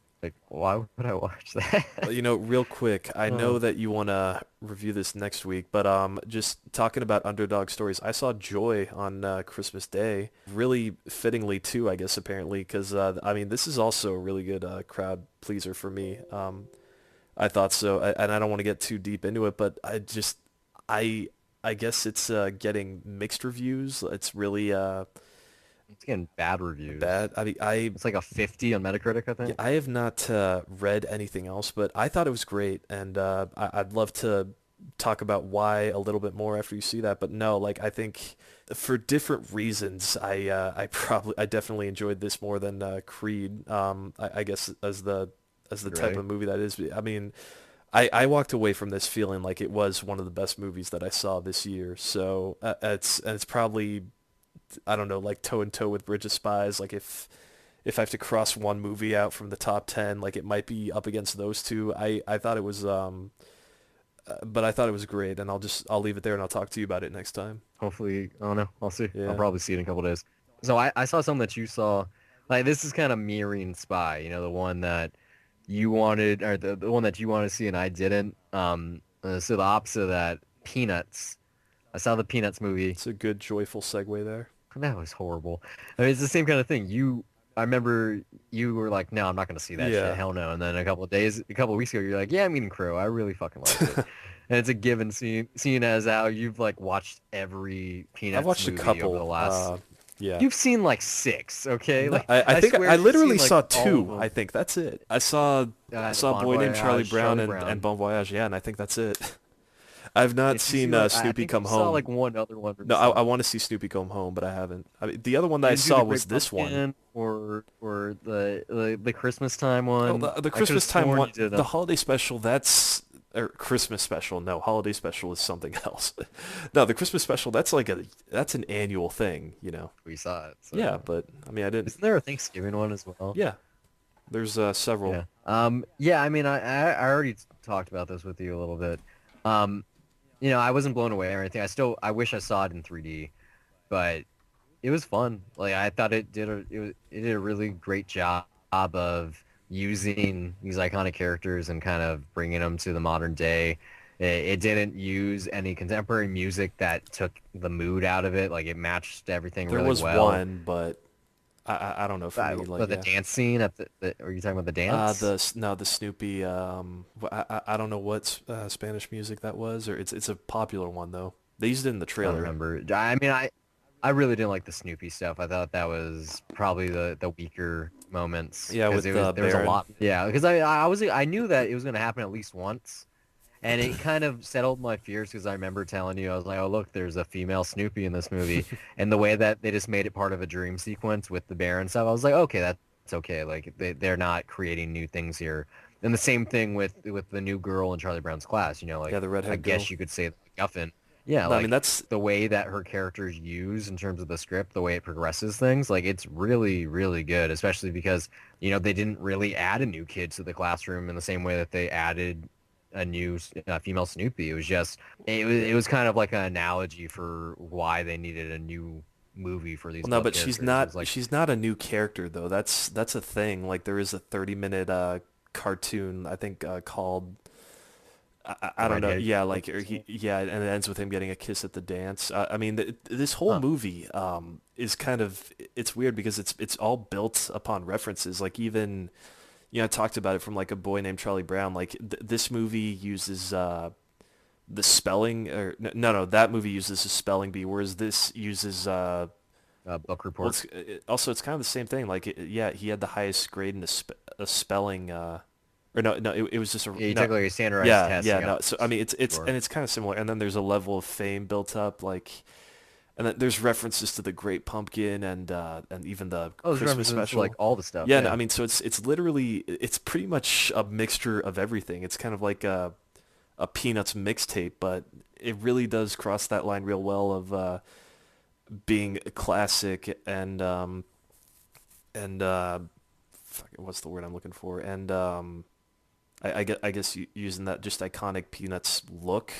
why would I watch that? Real quick, I know Oh, that you want to review this next week, but just talking about underdog stories, I saw Joy on Christmas Day, really fittingly too, I guess apparently, because I mean this is also a really good crowd pleaser for me. I thought so, and I don't want to get too deep into it, but I I guess it's getting mixed reviews. It's really it's getting bad reviews. bad. I mean, I It's like a 50 on Metacritic, I Yeah, think. I have not read anything else, but I thought it was great, and I'd love to talk about why a little bit more after you see that. But no, like I think for different reasons, I definitely enjoyed this more than Creed. I guess as the type Right? of movie that is. I mean, I walked away from this feeling like it was one of the best movies that I saw this year. So it's probably I don't know, like toe and toe with Bridge of Spies. Like if I have to cross one movie out from the top 10, like it might be up against those two. I thought it was but I thought it was great, and I'll leave it there and I'll talk to you about it next time. Hopefully, I don't know. I'll see. I'll Yeah. probably see it in a couple days. So I saw something that you saw. Like this is kind of mirroring Spy, the one that you wanted, or the one that you wanted to see and I didn't. So the opposite of that, Peanuts. I saw the Peanuts movie. It's a good joyful segue there. That was horrible. I mean, it's the same kind of thing. I remember you were like, no, I'm not gonna see that shit. Yeah. Hell no. And then a couple of weeks ago, you're like, yeah, I'm eating crow. I really fucking liked it. And it's a given seeing as how you've like watched every I've Peanuts watched a movie over the couple. last. Yeah. You've seen like six, okay? No, Like I I think swear I you've literally seen like saw all of two. I them. think that's it. I saw a Bon boy named Charlie Voyage, Brown Charlie and Brown. Bon Voyage. Yeah, and I think that's it. I've not Did you see seen like I Snoopy think Come you saw Home. like one other one No, I recently. want to see Snoopy Come Home, but I haven't. I mean, the other one that You I didn't do saw the was Great this one. Pumpkin or the Christmas time Oh, one. the I could have Christmas time sworn one, you did the holiday special, that's or Christmas special. No, holiday special is something else. No, the Christmas special, that's an annual thing. we saw it. Yeah, So but I mean, I didn't. isn't there a Thanksgiving one as well? Yeah, there's several. Yeah. Yeah, I mean I already talked about this with you a little bit. Um, I wasn't blown away or anything. I wish I saw it in 3D, but it was fun. Like I thought it did a really great job of using these iconic characters and kind of bringing them to the modern day. It didn't use any contemporary music that took the mood out of it. Like it matched everything There really was well. one, but I don't know for me, like But the yeah. dance scene are you talking about the dance? The Snoopy. I don't know what Spanish music that was, or it's a popular one though. They used it in the I don't trailer. remember. I mean, I really didn't like the Snoopy stuff. I thought that was probably the weaker moments Yeah, because with there was a Baron. lot. Yeah, because I knew that it was going to happen at least once, and it kind of settled my fears because I remember telling you I was like, oh look, there's a female Snoopy in this movie, and the way that they just made it part of a dream sequence with the bear and stuff, I was like, okay, that's okay. Like they're not creating new things here. And the same thing with the new girl in Charlie Brown's class. Yeah, Like the I redhead girl. guess you could say the MacGuffin. Yeah, No, I mean like that's the way that her character is used in terms of the script, the way it progresses things, like it's really, really good, especially because, they didn't really add a new kid to the classroom in the same way that they added a new female Snoopy. It was kind of like an analogy for why they needed a new movie for these well, no, beloved but she's characters. It not was like, she's not a new character though. That's a thing. Like there is a 30-minute cartoon I think called the I don't know. redhead Yeah, girl. like or yeah, and it ends with him getting a kiss at the dance. I mean, this whole Huh. movie is kind of it's weird because it's all built upon references. Like even I talked about it from like a boy named Charlie Brown. Like this movie uses the spelling, or no, that movie uses a spelling bee, whereas this uses Book well, report. also it's kind of the same thing. Like, yeah, he had the highest grade in a spelling, or no, it was just a Yeah, you no, took like a standardized yeah, test yeah, and got no. a So I mean, score. it's kind of similar, and then there's a level of fame built up, like, and then there's references to the Great Pumpkin and even the Oh, there's Christmas references to like special. all the stuff. Yeah, no, I Yeah. mean, so it's literally it's pretty much a mixture of everything. It's kind of like a Peanuts mixtape, but it really does cross that line real well of being classic and fuck, what's the word I'm looking for? And I guess using that just iconic Peanuts look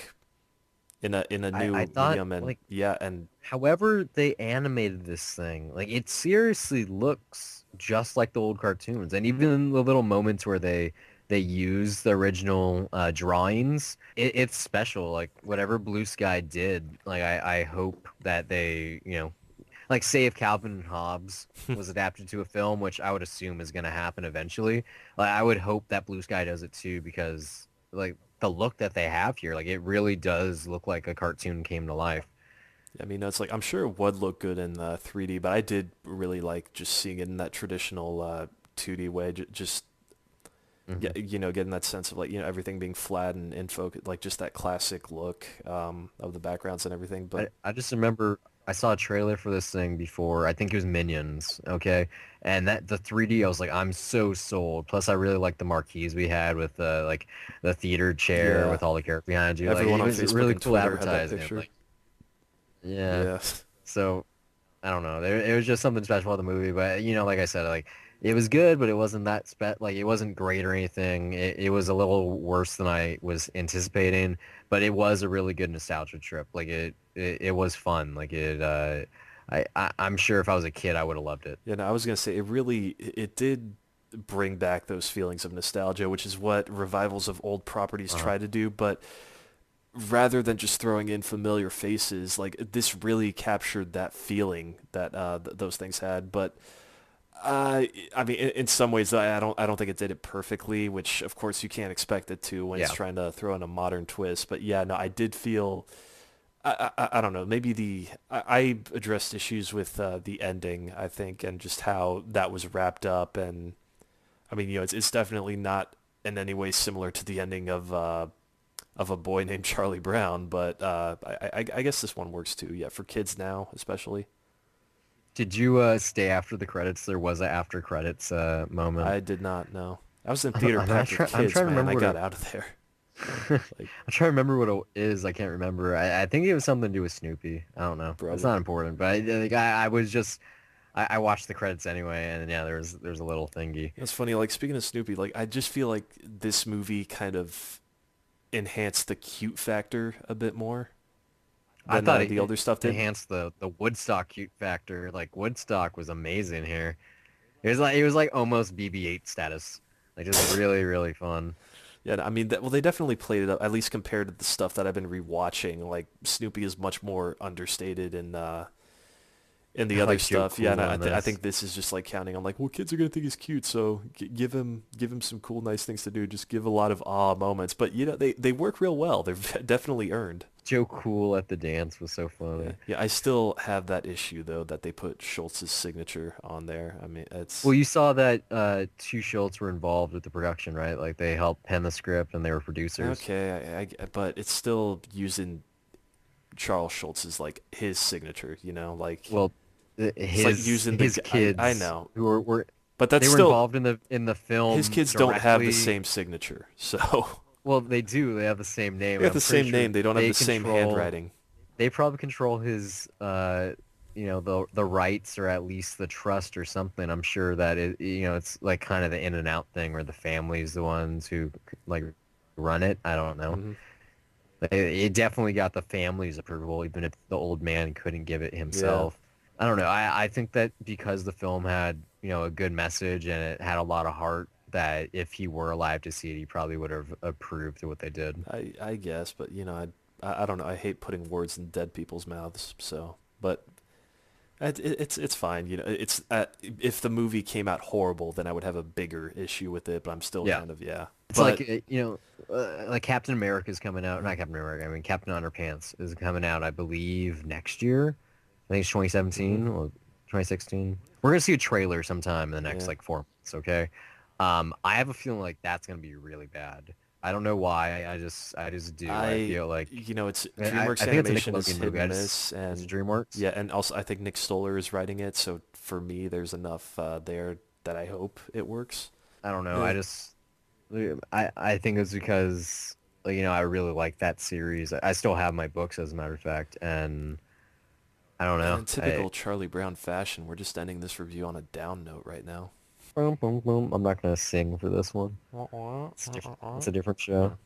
in a I new thought medium, and like yeah, and however they animated this thing, like it seriously looks just like the old cartoons. And even the little moments where they use the original drawings, it's special. Like whatever Blue Sky did, like I hope that they, like say if Calvin and Hobbes was adapted to a film, which I would assume is going to happen eventually. Like I would hope that Blue Sky does it too, because like the look that they have here, like it really does look like a cartoon came to life. I mean, it's like I'm sure it would look good in 3D, but I did really like just seeing it in that traditional 2D way. Just Hmm. get, getting that sense of like everything being flat and in focus, like just that classic look of the backgrounds and everything. But I just remember I saw a trailer for this thing before. I think it was Minions, okay? And that the 3D, I was like, I'm so sold. Plus, I really liked the marquees we had with like the theater chair yeah, with all the characters behind you. Like everyone it on was Facebook really and cool Twitter had that advertising. picture. Like yeah. Yeah. So I don't know. It was just something special about the movie, but like I said, like it was good, but it wasn't like it wasn't great or anything. It was a little worse than I was anticipating, but it was a really good nostalgia trip. Like it was fun. Like I'm sure if I was a kid, I would have loved it. Yeah, no, I was gonna say it did bring back those feelings of nostalgia, which is what revivals of old properties Uh, try to do. But rather than just throwing in familiar faces, like this really captured that feeling that those things had. But I mean, in some ways, I don't think it did it perfectly, which of course you can't expect it to when it's yeah. trying to throw in a modern twist. But yeah, no, I did feel. I don't know. Maybe I addressed issues with the ending, I think, and just how that was wrapped up. And I mean, it's definitely not in any way similar to the ending of A Boy Named Charlie Brown, but I guess this one works too. Yeah, for kids now, especially. Did you stay after the credits? There was a after credits moment. I did not know. I was in I'm, theater I'm, not packed with try- I'm kids, trying to man. remember I what got it. out of there. I'm Like, trying to remember what it is. I can't remember. I think it was something to do with Snoopy. I don't know. It's probably. not important, but like, I was just I watched the credits anyway, and yeah, there's a little thingy. That's funny. Like, speaking of Snoopy, like I just feel like this movie kind of enhanced the cute factor a bit more I than thought the it older stuff did. enhanced the Woodstock cute factor. Like Woodstock was amazing here. It was like almost BB-8 status. Like just really really fun. Yeah, I mean, well, they definitely played it up, at least compared to the stuff that I've been rewatching. Like, Snoopy is much more understated in the other Like Joe stuff. Yeah, and Cool in I this. think this is just like counting on like, well, kids are gonna think he's cute, so give him some cool, nice things to do. Just give a lot of awe moments, but they work real well. They're definitely earned. Joe Cool at the dance was so Yeah, funny. yeah. I still have that issue though that they put Schultz's signature on there. I mean, Well, it's you saw that two Schultz were involved with the production, right? Like they helped pen the script and they were producers. okay, but it's still using Charles Schultz's like his signature. Like Well, it's like his using his I kids know, who were but they that's were still involved in the his film kids don't have the directly. same signature, so Well, they do. They have the same name, they and have I'm the pretty same sure name. They don't have they the same control. handwriting. They probably control his, the rights or at least the trust or something. I'm sure that it's like kind of the in and out thing where the family's the ones who like run it. I don't know. Hmm. It definitely got the family's approval, even if the old man couldn't give it Yeah, himself. I don't know. I think that because the film had, a good message and it had a lot of heart, that if he were alive to see it, he probably would have approved of what they did. I guess, but I don't know. I hate putting words in dead people's mouths. So, but It's fine. It's if the movie came out horrible, then I would have a bigger issue with it. But I'm still Yeah. kind of yeah. It's like But like Captain America is coming out. Not Captain America. I mean Captain Underpants is coming out. I believe next year. I think it's hmm 2017 or 2016. We're gonna see a trailer sometime in the next yeah, like 4 months. Okay. I have a feeling like that's gonna be really bad. I don't know why. I just do. I I feel like it's I DreamWorks think it's a animation is Nickelodeon hit movie. and miss, Is it and DreamWorks? yeah, and also I think Nick Stoller is writing it. So for me, there's enough there that I hope it works. I don't know. Eh, I think it's because like, I really like that series. I still have my books as a matter of fact, and I don't and know. in typical Charlie Brown fashion, we're just ending this review on a down note right now. I'm not gonna sing for this one. It's different. It's a different show.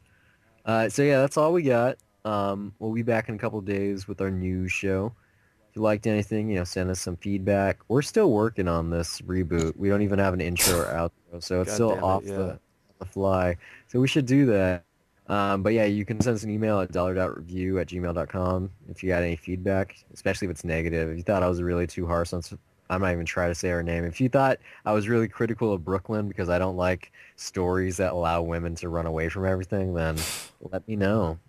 Uh, So yeah, that's all we got. We'll be back in a couple days with our news show. If you liked anything, send us some feedback. We're still working on this reboot. We don't even have an intro or outro, so it's God still damn it, off yeah. the fly. So we should do that. But yeah, you can send us an email at dollar.review@gmail.com if you got any feedback, especially if it's negative. If you thought I was really too harsh on, I'm not even trying to say her name. If you thought I was really critical of Brooklyn because I don't like stories that allow women to run away from everything, then let me know.